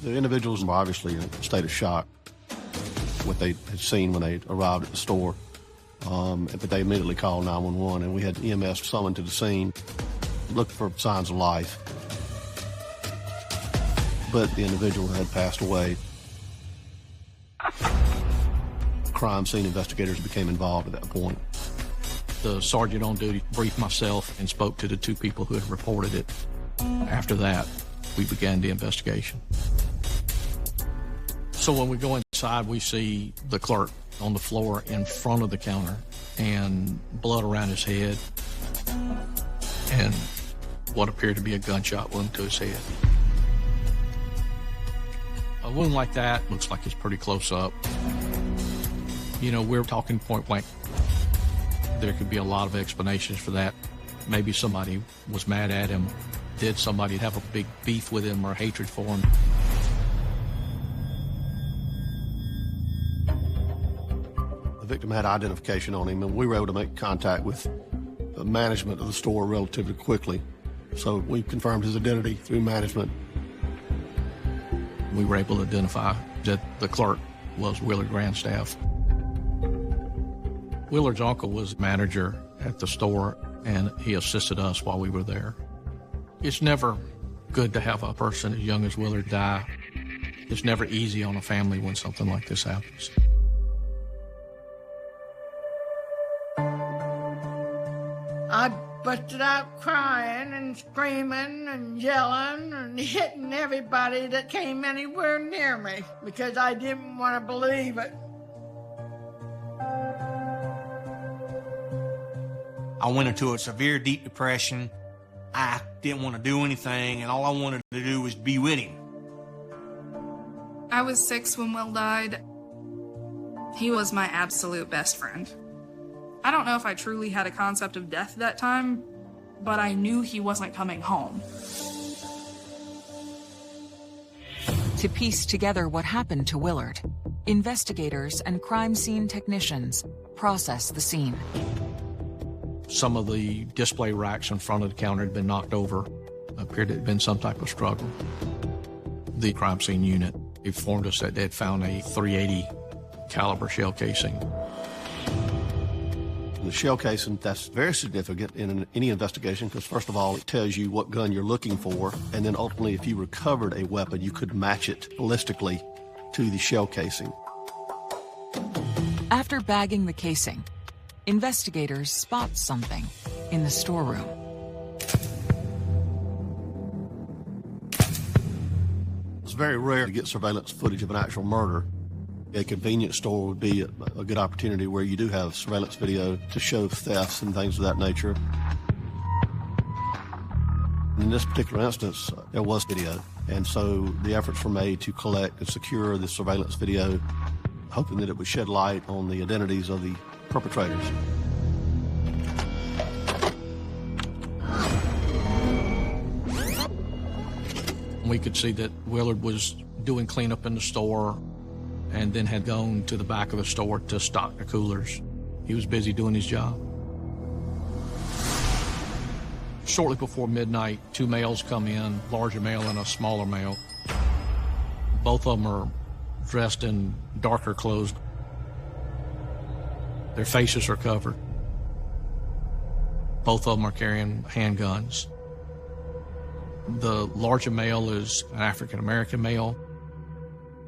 The individuals were obviously in a state of shock, what they had seen when they arrived at the store. But they immediately called 911, and we had EMS summoned to the scene, looking for signs of life. But the individual had passed away. Crime scene investigators became involved at that point. The sergeant on duty briefed myself and spoke to the two people who had reported it. After that, we began the investigation. So when we go inside, we see the clerk on the floor in front of the counter and blood around his head and what appeared to be a gunshot wound to his head. A wound like that looks like it's pretty close up. You know, we're talking point blank. There could be a lot of explanations for that. Maybe somebody was mad at him. Did somebody have a big beef with him or hatred for him? The victim had identification on him, and we were able to make contact with the management of the store relatively quickly. So we confirmed his identity through management. We were able to identify that the clerk was Willard Grandstaff. Willard's uncle was manager at the store, and he assisted us while we were there. It's never good to have a person as young as Willard die. It's never easy on a family when something like this happens. I busted out crying and screaming and yelling and hitting everybody that came anywhere near me because I didn't want to believe it. I went into a severe, deep depression. I didn't want to do anything, and all I wanted to do was be with him. I was 6 when Will died. He was my absolute best friend. I don't know if I truly had a concept of death that time, but I knew he wasn't coming home. To piece together what happened to Willard, investigators and crime scene technicians process the scene. Some of the display racks in front of the counter had been knocked over. Appeared to have been some type of struggle. The crime scene unit informed us that they had found a .380 caliber shell casing. The shell casing, that's very significant in any investigation because, first of all, it tells you what gun you're looking for, and then ultimately, if you recovered a weapon, you could match it ballistically to the shell casing. After bagging the casing, investigators spot something in the storeroom. It's very rare to get surveillance footage of an actual murder. A convenience store would be a good opportunity where you do have surveillance video to show thefts and things of that nature. In this particular instance, there was video, and so the efforts were made to collect and secure the surveillance video, hoping that it would shed light on the identities of the perpetrators. We could see that Willard was doing cleanup in the store and then had gone to the back of the store to stock the coolers. He was busy doing his job. Shortly before midnight, two males come in, larger male and a smaller male. Both of them are dressed in darker clothes. Their faces are covered. Both of them are carrying handguns. The larger male is an African-American male.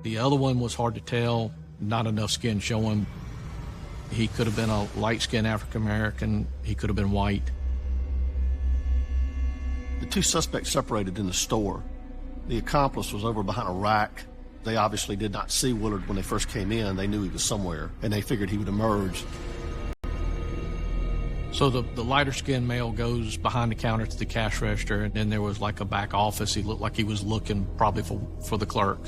The other one was hard to tell, not enough skin showing. He could have been a light-skinned African-American. He could have been white. The two suspects separated in the store. The accomplice was over behind a rack. They obviously did not see Willard when they first came in. They knew he was somewhere, and they figured he would emerge. So the lighter-skinned male goes behind the counter to the cash register, and then there was like a back office. He looked like he was looking probably for the clerk.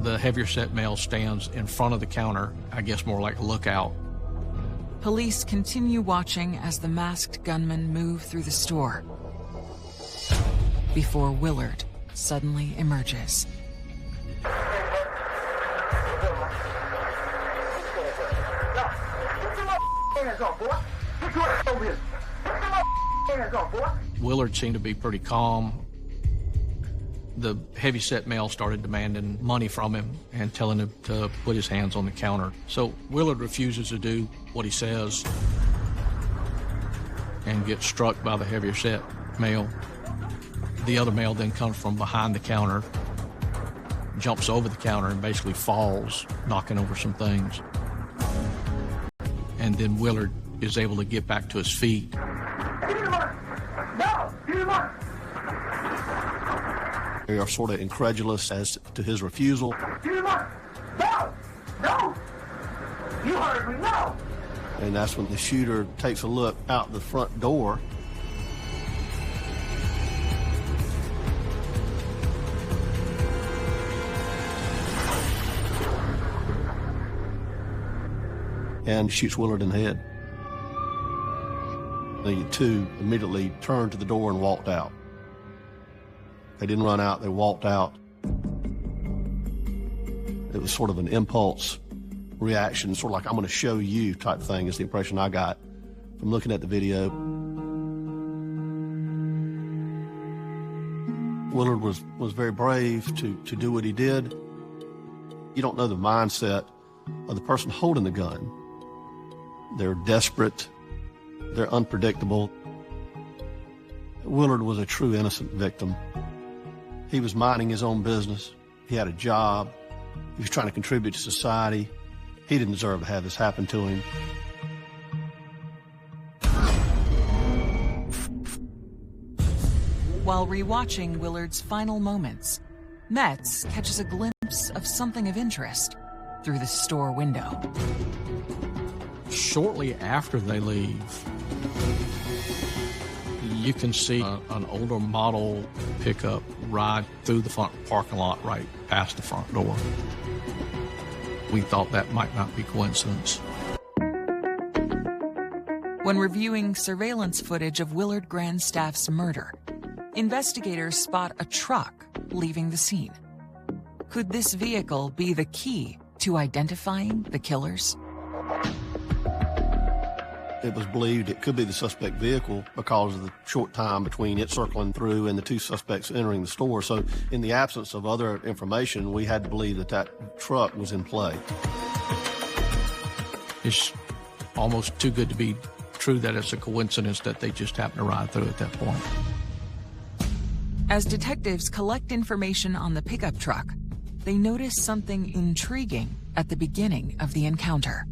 The heavier-set male stands in front of the counter, I guess more like a lookout. Police continue watching as the masked gunmen move through the store before Willard suddenly emerges. Willard seemed to be pretty calm. The heavy-set male started demanding money from him and telling him to put his hands on the counter. So Willard refuses to do what he says and gets struck by the heavier-set male. The other male then comes from behind the counter, jumps over the counter, and basically falls, knocking over some things. And then Willard is able to get back to his feet. They are sort of incredulous as to his refusal. No! No! You heard me, no! And that's when the shooter takes a look out the front door. And shoots Willard in the head. The two immediately turned to the door and walked out. They didn't run out, they walked out. It was sort of an impulse reaction, sort of like, I'm going to show you type thing is the impression I got from looking at the video. Willard was very brave to do what he did. You don't know the mindset of the person holding the gun. They're desperate, they're unpredictable. Willard was a true innocent victim. He was minding his own business. He had a job. He was trying to contribute to society. He didn't deserve to have this happen to him. While rewatching Willard's final moments, Metz catches a glimpse of something of interest through the store window. Shortly after they leave, you can see an older model pickup ride through the front parking lot right past the front door. We thought that might not be coincidence. When reviewing surveillance footage of Willard Grandstaff's murder, investigators spot a truck leaving the scene. Could this vehicle be the key to identifying the killers? It was believed it could be the suspect vehicle because of the short time between it circling through and the two suspects entering the store. So in the absence of other information, we had to believe that that truck was in play. It's almost too good to be true that it's a coincidence that they just happened to ride through at that point. As detectives collect information on the pickup truck, they notice something intriguing at the beginning of the encounter.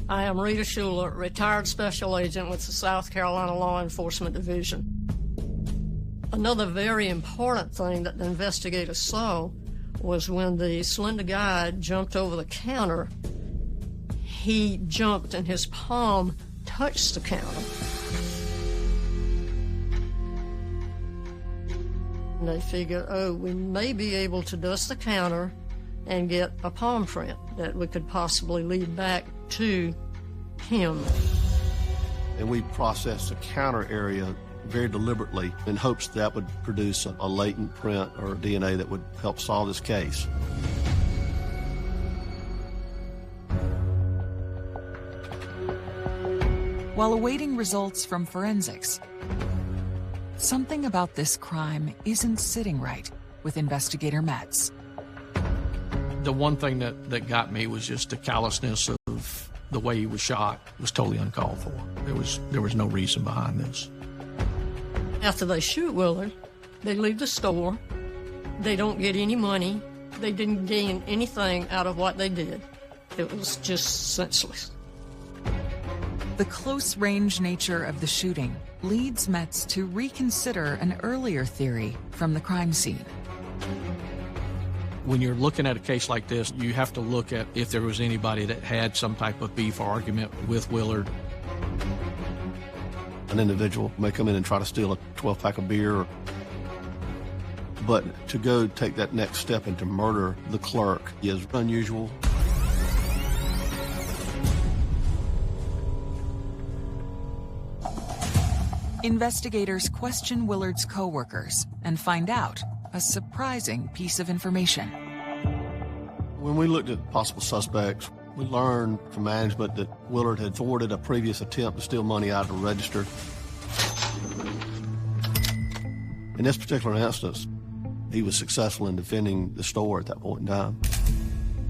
I am Rita Schuler, retired special agent with the South Carolina Law Enforcement Division. Another very important thing that the investigators saw was when the slender guy jumped over the counter, he jumped and his palm touched the counter. And they figured, oh, we may be able to dust the counter and get a palm print that we could possibly lead back to him. And we processed the counter area very deliberately in hopes that would produce a latent print or DNA that would help solve this case. While awaiting results from forensics, something about this crime isn't sitting right with investigator Metz. The one thing that got me was just the callousness of the way he was shot. It was totally uncalled for. There was no reason behind this. After they shoot Willard, they leave the store. They don't get any money. They didn't gain anything out of what they did. It was just senseless. The close-range nature of the shooting leads Metz to reconsider an earlier theory from the crime scene. When you're looking at a case like this, you have to look at if there was anybody that had some type of beef or argument with Willard. An individual may come in and try to steal a 12-pack of beer, but to go take that next step and to murder the clerk is unusual. Investigators question Willard's co-workers and find out a surprising piece of information. When we looked at possible suspects, we learned from management that Willard had thwarted a previous attempt to steal money out of the register. In this particular instance, he was successful in defending the store at that point in time.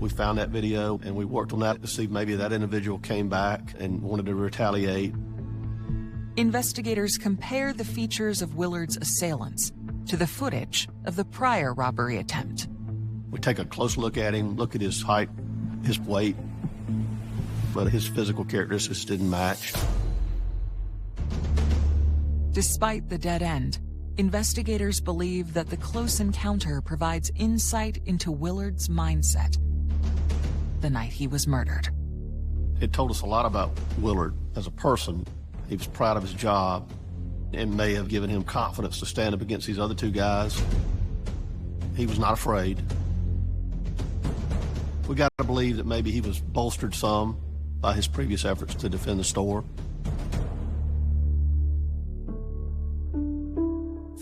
We found that video and we worked on that to see if maybe that individual came back and wanted to retaliate. Investigators compare the features of Willard's assailants to the footage of the prior robbery attempt. We take a close look at him, look at his height, his weight, but his physical characteristics didn't match. Despite the dead end, investigators believe that the close encounter provides insight into Willard's mindset the night he was murdered. It told us a lot about Willard as a person. He was proud of his job and may have given him confidence to stand up against these other two guys. He was not afraid. We got to believe that maybe he was bolstered some by his previous efforts to defend the store.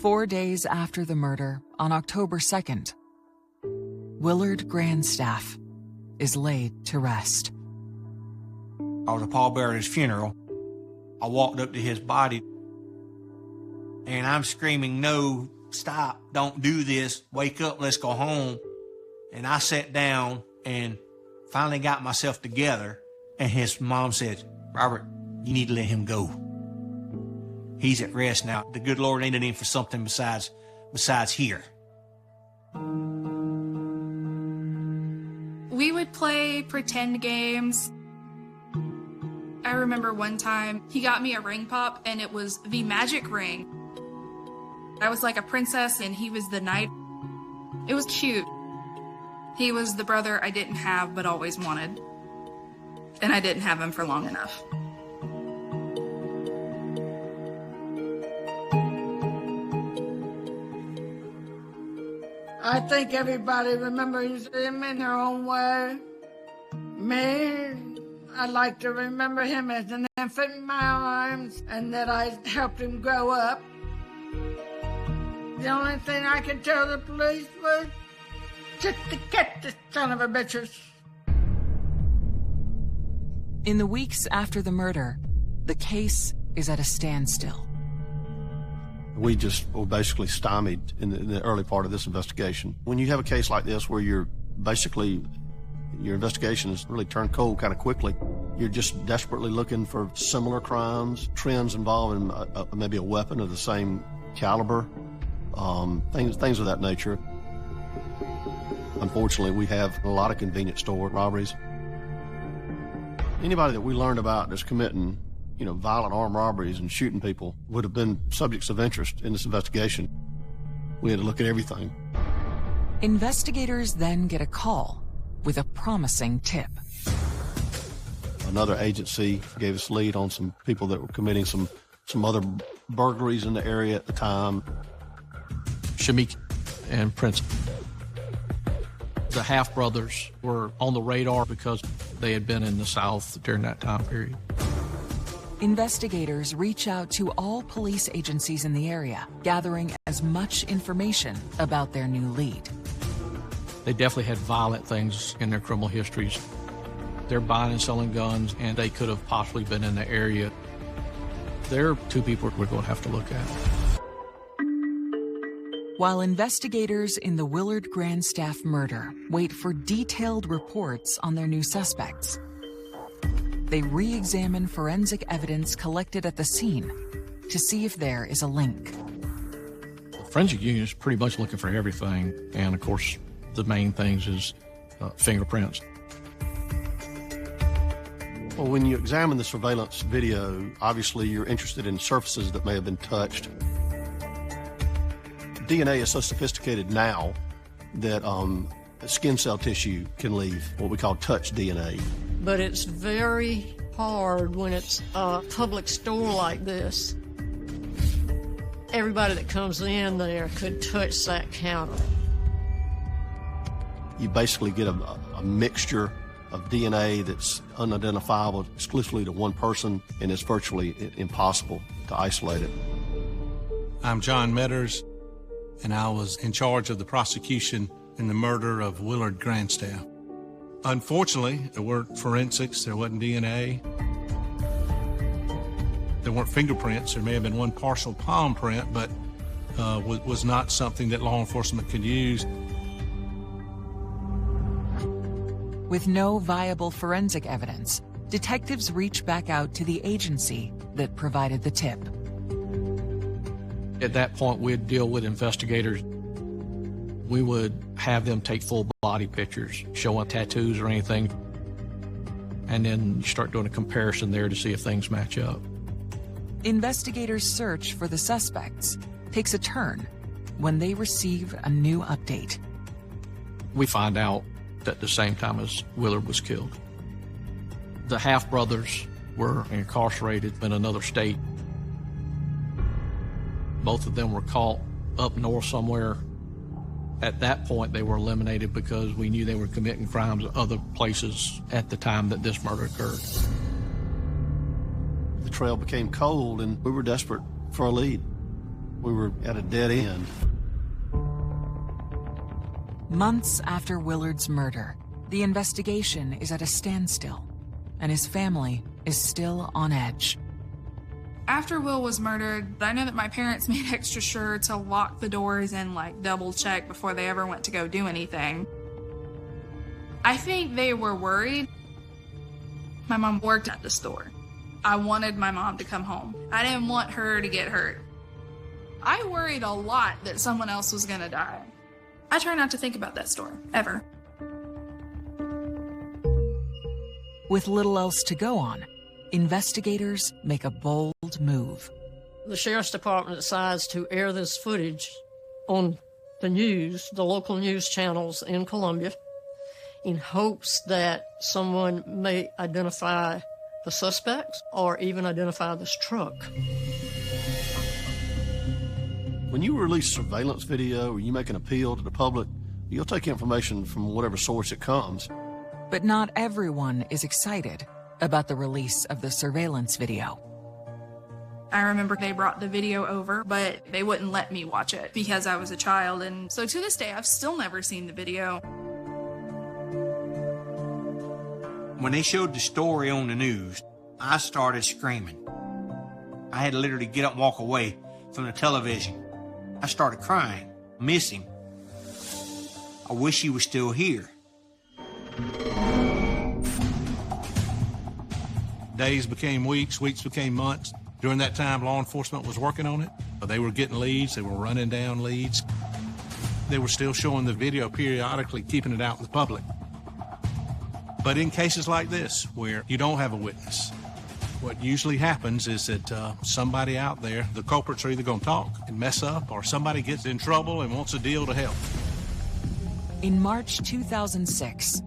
4 days after the murder, on October 2nd, Willard Grandstaff is laid to rest. I was a pallbearer at his funeral. I walked up to his body, and I'm screaming, "No, stop, don't do this, wake up, let's go home." And I sat down and finally got myself together, and his mom said, "Robert, you need to let him go. He's at rest now. The good Lord needed him for something besides here." We would play pretend games. I remember one time he got me a ring pop and it was the magic ring. I was like a princess and he was the knight. It was cute. He was the brother I didn't have but always wanted. And I didn't have him for long enough. I think everybody remembers him in their own way. Me, I'd like to remember him as an infant in my arms and that I helped him grow up. The only thing I could tell the police was just to get the son of a bitches. In the weeks after the murder, the case is at a standstill. We just were basically stymied in the early part of this investigation. When you have a case like this where you're basically, your investigation has really turned cold kind of quickly, you're just desperately looking for similar crimes, trends involving maybe a weapon of the same caliber, things of that nature. Unfortunately, we have a lot of convenience store robberies. Anybody that we learned about that's committing, violent armed robberies and shooting people would have been subjects of interest in this investigation. We had to look at everything. Investigators then get a call with a promising tip. Another agency gave us a lead on some people that were committing some other burglaries in the area at the time. Shamik and Prince. The Half brothers were on the radar because they had been in the South during that time period. Investigators reach out to all police agencies in the area, gathering as much information about their new lead. They definitely had violent things in their criminal histories. They're buying and selling guns, and they could have possibly been in the area. There are two people we're going to have to look at. While investigators in the Willard Grandstaff murder wait for detailed reports on their new suspects, they re-examine forensic evidence collected at the scene to see if there is a link. The forensic unit is pretty much looking for everything, and of course, the main things is fingerprints. Well, when you examine the surveillance video, obviously you're interested in surfaces that may have been touched. DNA is so sophisticated now that skin cell tissue can leave what we call touch DNA. But it's very hard when it's a public store like this. Everybody that comes in there could touch that counter. You basically get a mixture of DNA that's unidentifiable exclusively to one person, and it's virtually impossible to isolate it. I'm John Metters, and I was in charge of the prosecution in the murder of Willard Grandstaff. Unfortunately, there weren't forensics, there wasn't DNA. There weren't fingerprints. There may have been one partial palm print, but was not something that law enforcement could use. With no viable forensic evidence, detectives reach back out to the agency that provided the tip. At that point, we'd deal with investigators. We would have them take full body pictures, showing tattoos or anything, and then start doing a comparison there to see if things match up. Investigators' search for the suspects takes a turn when they receive a new update. We find out at the same time as Willard was killed. The Half brothers were incarcerated in another state. Both of them were caught up north somewhere. At that point, they were eliminated because we knew they were committing crimes at other places at the time that this murder occurred. The trail became cold, and we were desperate for a lead. We were at a dead end. Months after Willard's murder, the investigation is at a standstill, and his family is still on edge. After Will was murdered, I know that my parents made extra sure to lock the doors and double check before they ever went to go do anything. I think they were worried. My mom worked at the store. I wanted my mom to come home. I didn't want her to get hurt. I worried a lot that someone else was gonna die. I try not to think about that store, ever. With little else to go on, investigators make a bold move. The sheriff's department decides to air this footage on the news, the local news channels in Columbia, in hopes that someone may identify the suspects or even identify this truck. When you release surveillance video or you make an appeal to the public, you'll take information from whatever source it comes. But not everyone is excited about the release of the surveillance video. I remember they brought the video over, but they wouldn't let me watch it because I was a child. And so to this day, I've still never seen the video. When they showed the story on the news, I started screaming. I had to literally get up and walk away from the television. I started crying, miss him. I wish he was still here. Days became weeks, weeks became months. During that time, law enforcement was working on it. They were getting leads, they were running down leads. They were still showing the video periodically, keeping it out in the public. But in cases like this, where you don't have a witness, what usually happens is that somebody out there, the culprits are either going to talk and mess up, or somebody gets in trouble and wants a deal to help. In March 2006,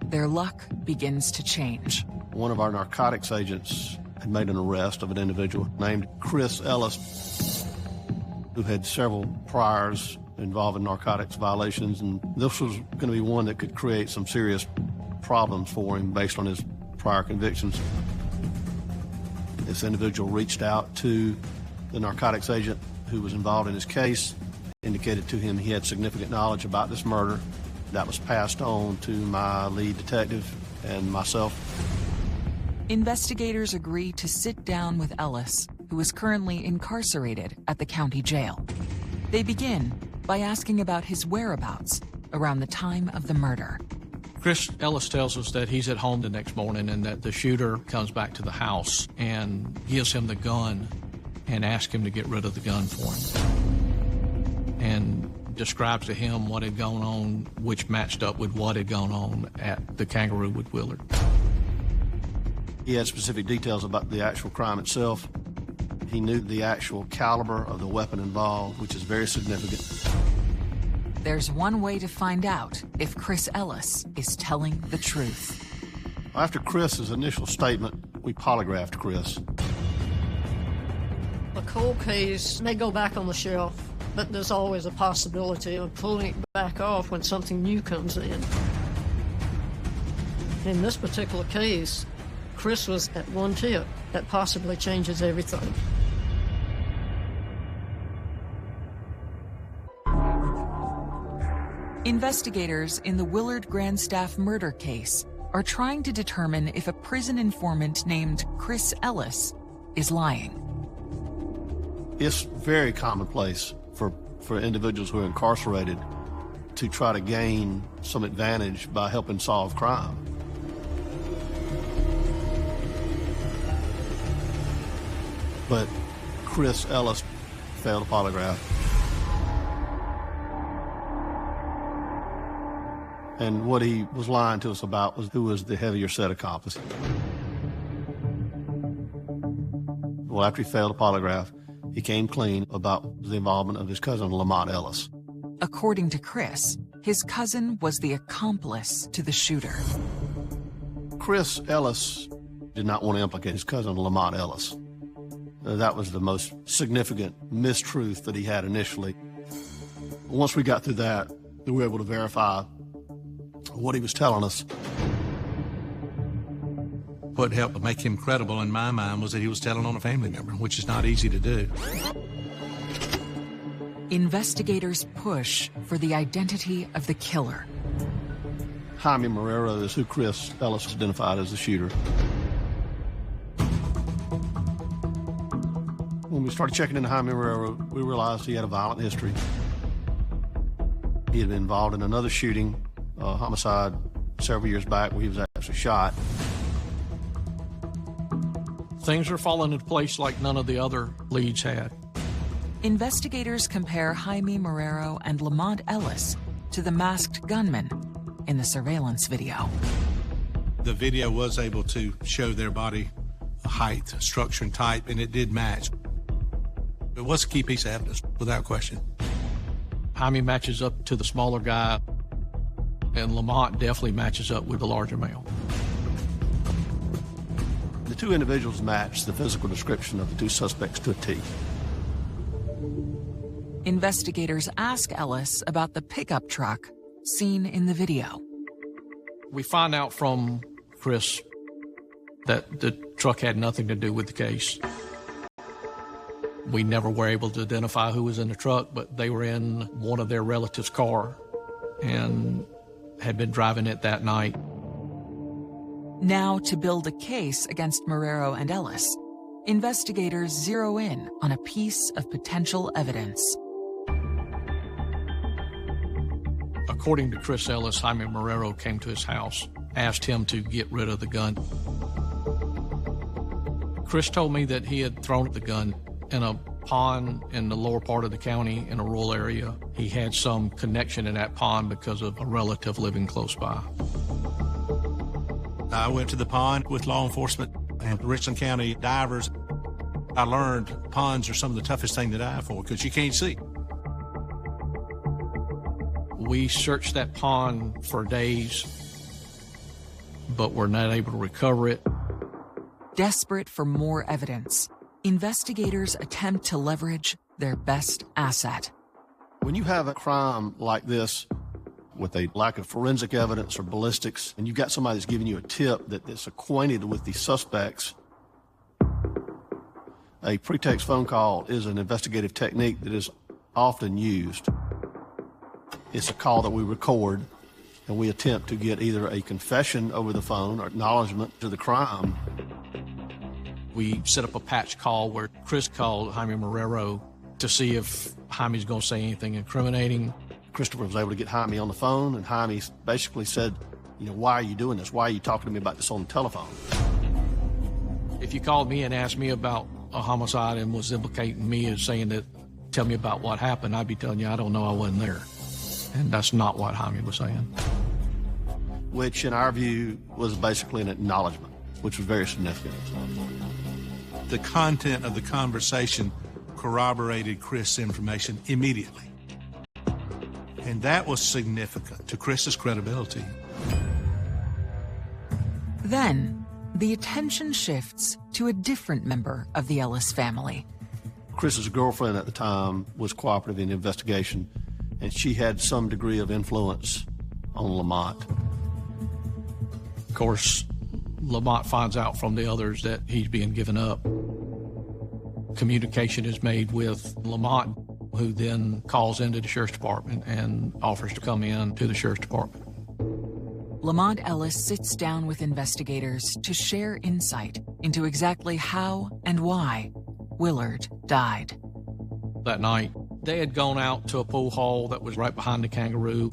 their luck begins to change. One of our narcotics agents had made an arrest of an individual named Chris Ellis, who had several priors involving narcotics violations, and this was going to be one that could create some serious problems for him based on his prior convictions. This individual reached out to the narcotics agent who was involved in his case, indicated to him he had significant knowledge about this murder. That was passed on to my lead detective and myself. Investigators agree to sit down with Ellis, who is currently incarcerated at the county jail. They begin by asking about his whereabouts around the time of the murder. Chris Ellis tells us that he's at home the next morning and that the shooter comes back to the house and gives him the gun and asks him to get rid of the gun for him. And describes to him what had gone on, which matched up with what had gone on at the Kangaroo with Willard. He had specific details about the actual crime itself. He knew the actual caliber of the weapon involved, which is very significant. There's one way to find out if Chris Ellis is telling the truth. After Chris's initial statement, we polygraphed Chris. A cold case may go back on the shelf, but there's always a possibility of pulling it back off when something new comes in. In this particular case, Chris was at one tip that possibly changes everything. Investigators in the Willard Grandstaff murder case are trying to determine if a prison informant named Chris Ellis is lying. It's very commonplace for individuals who are incarcerated to try to gain some advantage by helping solve crime. But Chris Ellis failed a polygraph. And what he was lying to us about was who was the heavier set accomplice. Well, after he failed a polygraph, he came clean about the involvement of his cousin, Lamont Ellis. According to Chris, his cousin was the accomplice to the shooter. Chris Ellis did not want to implicate his cousin, Lamont Ellis. That was the most significant mistruth that he had initially. Once we got through that, we were able to verify what he was telling us. What helped make him credible in my mind was that he was telling on a family member, which is not easy to do. Investigators push for the identity of the killer. Jaime Marrero is who Chris Ellis identified as the shooter. When we started checking into Jaime Marrero, we realized he had a violent history. He had been involved in another shooting, homicide, several years back where he was actually shot. Things are falling into place like none of the other leads had. Investigators compare Jaime Marrero and Lamont Ellis to the masked gunman in the surveillance video. The video was able to show their body height, structure, and type, and it did match. It was a key piece of evidence, without question. Jaime matches up to the smaller guy, and Lamont definitely matches up with the larger male. The two individuals matched the physical description of the two suspects to a T. Investigators ask Ellis about the pickup truck seen in the video. We find out from Chris that the truck had nothing to do with the case. We never were able to identify who was in the truck, but they were in one of their relatives' car and had been driving it that night. Now, to build a case against Marrero and Ellis, investigators zero in on a piece of potential evidence. According to Chris Ellis, Jaime Marrero came to his house, asked him to get rid of the gun. Chris told me that he had thrown the gun in a pond in the lower part of the county in a rural area. He had some connection in that pond because of a relative living close by. I went to the pond with law enforcement and Richland County divers. I learned ponds are some of the toughest thing to dive for because you can't see. We searched that pond for days, but were not able to recover it. Desperate for more evidence, investigators attempt to leverage their best asset. When you have a crime like this with a lack of forensic evidence or ballistics, and you've got somebody that's giving you a tip that's acquainted with the suspects, a pretext phone call is an investigative technique that is often used. It's a call that we record, and we attempt to get either a confession over the phone or acknowledgement to the crime. We set up a patch call where Chris called Jaime Marrero to see if Jaime's going to say anything incriminating. Christopher was able to get Jaime on the phone, and Jaime basically said, why are you doing this? Why are you talking to me about this on the telephone? If you called me and asked me about a homicide and was implicating me as saying that, tell me about what happened, I'd be telling you, I don't know, I wasn't there. And that's not what Jaime was saying. Which, in our view, was basically an acknowledgement, which was very significant. The content of the conversation corroborated Chris' information immediately. And that was significant to Chris's credibility. Then, the attention shifts to a different member of the Ellis family. Chris's girlfriend at the time was cooperative in the investigation, and she had some degree of influence on Lamont. Of course, Lamont finds out from the others that he's being given up. Communication is made with Lamont, who then calls into the sheriff's department and offers to come in to the sheriff's department. Lamont Ellis sits down with investigators to share insight into exactly how and why Willard died. That night, they had gone out to a pool hall that was right behind the Kangaroo.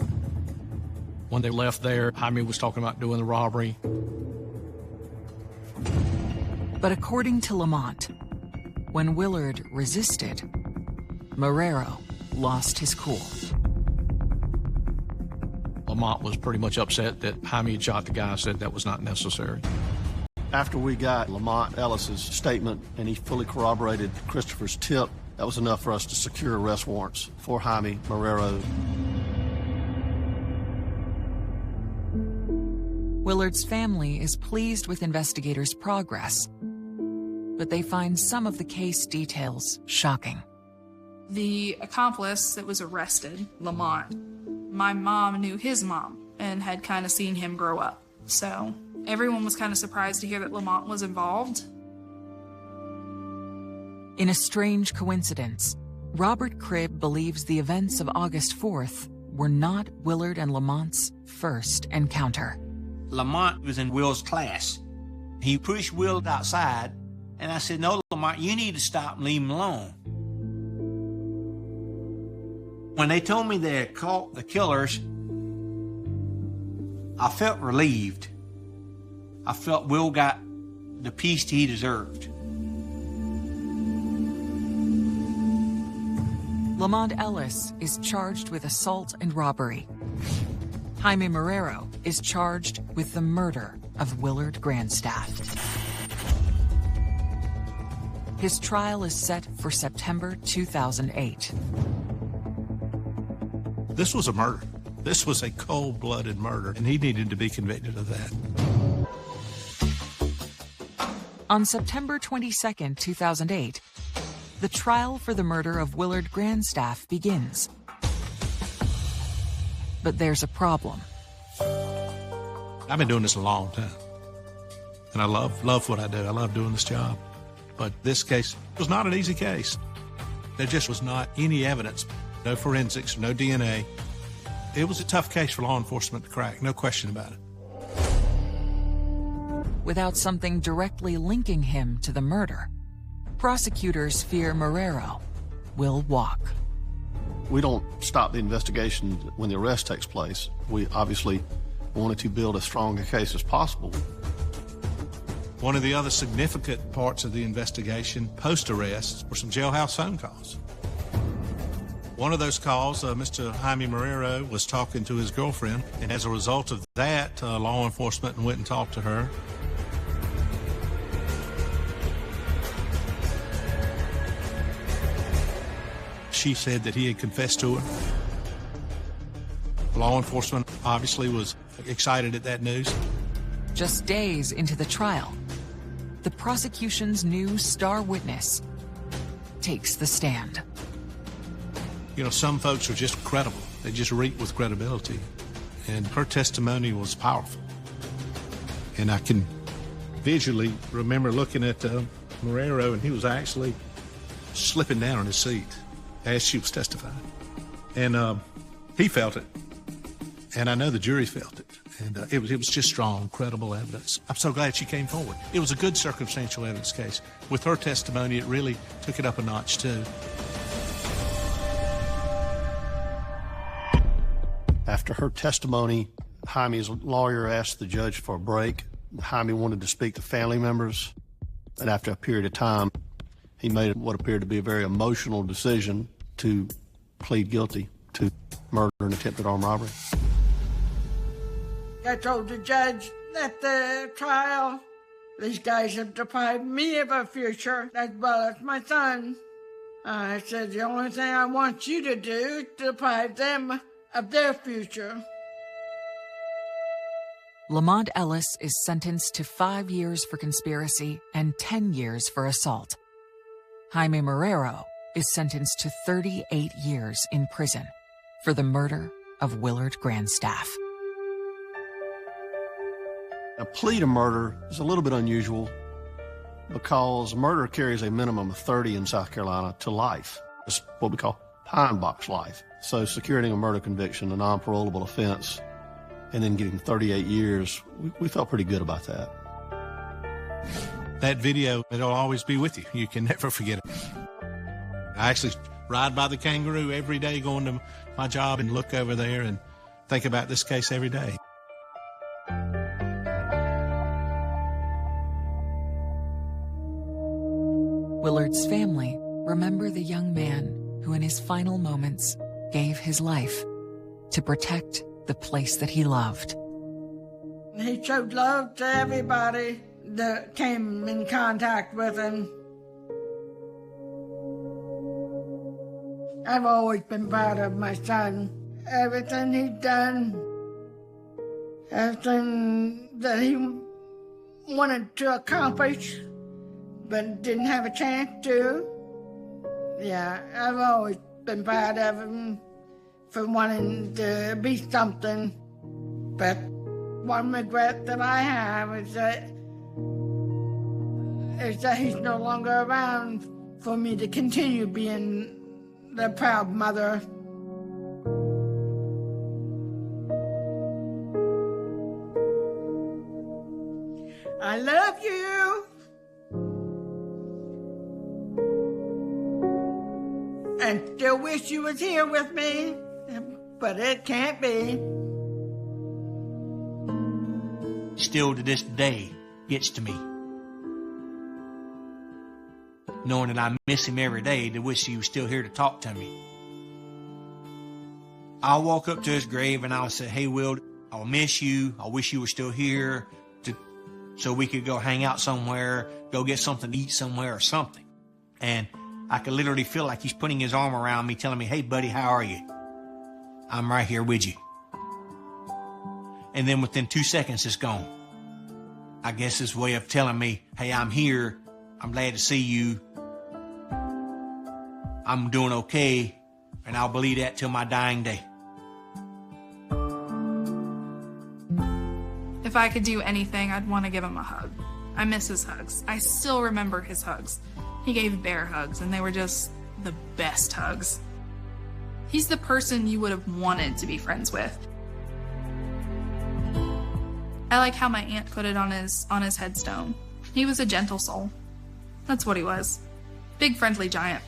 When they left there, Jaime was talking about doing the robbery. But according to Lamont, when Willard resisted, Marrero lost his cool. Lamont was pretty much upset that Jaime had shot the guy, said that was not necessary. After we got Lamont Ellis's statement and he fully corroborated Christopher's tip, that was enough for us to secure arrest warrants for Jaime Marrero. Willard's family is pleased with investigators' progress, but they find some of the case details shocking. The accomplice that was arrested, Lamont, my mom knew his mom and had kind of seen him grow up. So everyone was kind of surprised to hear that Lamont was involved. In a strange coincidence, Robert Cribb believes the events of August 4th were not Willard and Lamont's first encounter. Lamont was in Will's class. He pushed Will outside, and I said, no, Lamont, you need to stop and leave him alone. When they told me they had caught the killers, I felt relieved. I felt Will got the peace he deserved. Lamont Ellis is charged with assault and robbery. Jaime Marrero is charged with the murder of Willard Grandstaff. His trial is set for September 2008. This was a murder. This was a cold-blooded murder, and he needed to be convicted of that. On September 22, 2008, the trial for the murder of Willard Grandstaff begins. But there's a problem. I've been doing this a long time, and I love what I do. I love doing this job. But this case was not an easy case. There just was not any evidence, no forensics, no DNA. It was a tough case for law enforcement to crack, no question about it. Without something directly linking him to the murder, prosecutors fear Marrero will walk. We don't stop the investigation when the arrest takes place. We obviously wanted to build as strong a case as possible. One of the other significant parts of the investigation post-arrest were some jailhouse phone calls. One of those calls, Mr. Jaime Marrero was talking to his girlfriend, and as a result of that, law enforcement went and talked to her. She said that he had confessed to her. Law enforcement obviously was excited at that news. Just days into the trial, the prosecution's new star witness takes the stand. You know, some folks are just credible. They just reek with credibility. And her testimony was powerful. And I can visually remember looking at Marrero, and he was actually slipping down in his seat as she was testifying. And he felt it. And I know the jury felt it. And it was just strong, credible evidence. I'm so glad she came forward. It was a good circumstantial evidence case. With her testimony, it really took it up a notch, too. After her testimony, Jaime's lawyer asked the judge for a break. Jaime wanted to speak to family members. And after a period of time, he made what appeared to be a very emotional decision to plead guilty to murder and attempted armed robbery. I told the judge at the trial, these guys have deprived me of a future as well as my son. I said, the only thing I want you to do is deprive them of their future. Lamont Ellis is sentenced to 5 years for conspiracy and 10 years for assault. Jaime Marrero is sentenced to 38 years in prison for the murder of Willard Grandstaff. A plea to murder is a little bit unusual because murder carries a minimum of 30 in South Carolina to life. It's what we call pine box life. So securing a murder conviction, a non-parolable offense, and then getting 38 years, we felt pretty good about that. That video, it'll always be with you. You can never forget it. I actually ride by the Kangaroo every day going to my job and look over there and think about this case every day. Willard's family remember the young man who in his final moments gave his life to protect the place that he loved. He showed love to everybody that came in contact with him. I've always been proud of my son. Everything he's done, everything that he wanted to accomplish, but didn't have a chance to. Yeah, I've always been proud of him for wanting to be something. But one regret that I have is that he's no longer around for me to continue being the proud mother. I love you. And still wish you was here with me, but it can't be. Still to this day gets to me. Knowing that I miss him every day, to wish he was still here to talk to me. I'll walk up to his grave and I'll say, hey, Will, I'll miss you. I wish you were still here so we could go hang out somewhere, go get something to eat somewhere or something. And I could literally feel like he's putting his arm around me, telling me, hey, buddy, how are you? I'm right here with you. And then within 2 seconds, it's gone. I guess his way of telling me, hey, I'm here. I'm glad to see you. I'm doing okay. And I'll believe that till my dying day. If I could do anything, I'd want to give him a hug. I miss his hugs. I still remember his hugs. He gave bear hugs, and they were just the best hugs. He's the person you would have wanted to be friends with. I like how my aunt put it on his headstone. He was a gentle soul. That's what he was. Big friendly giant.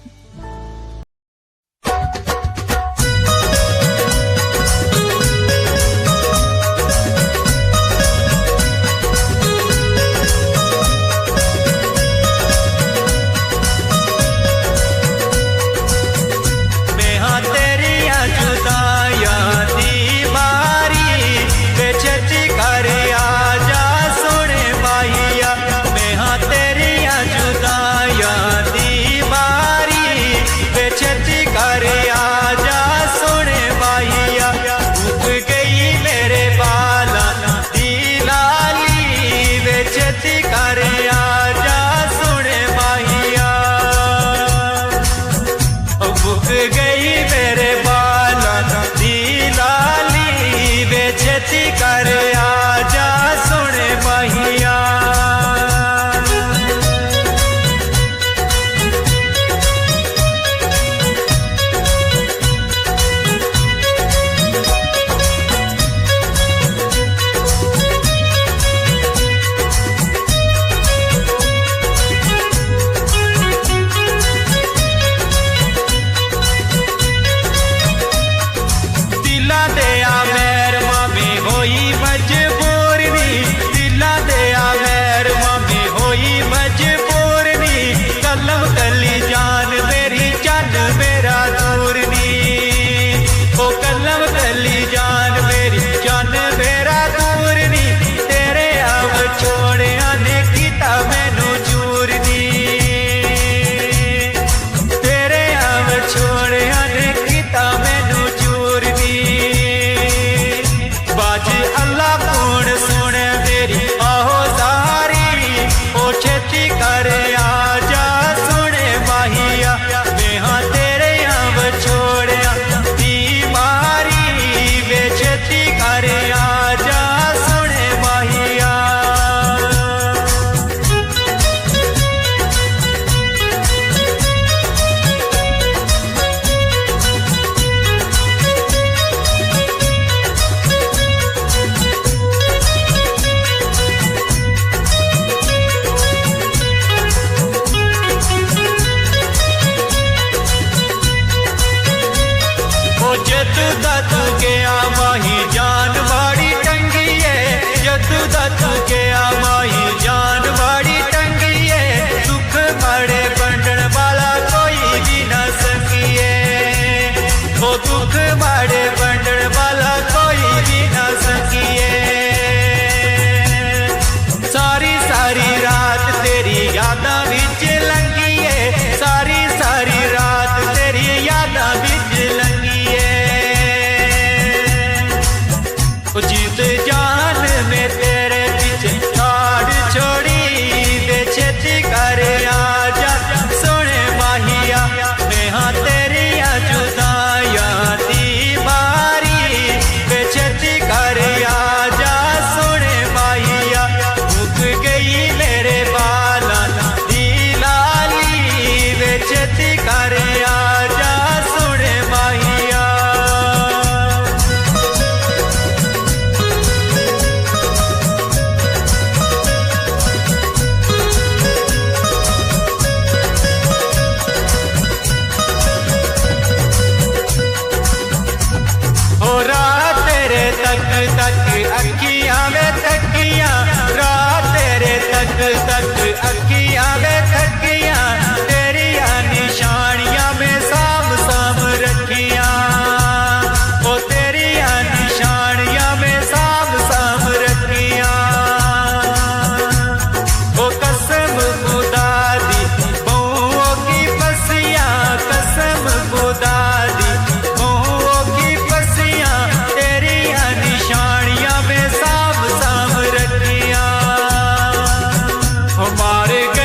हमारे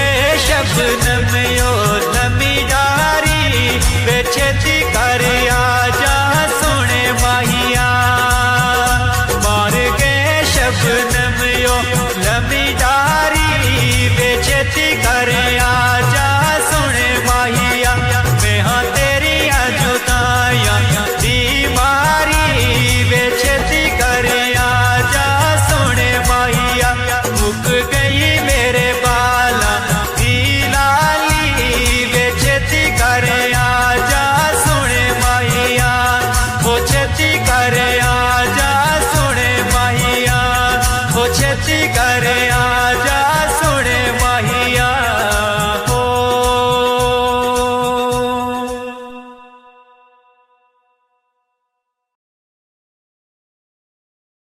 रची कर आ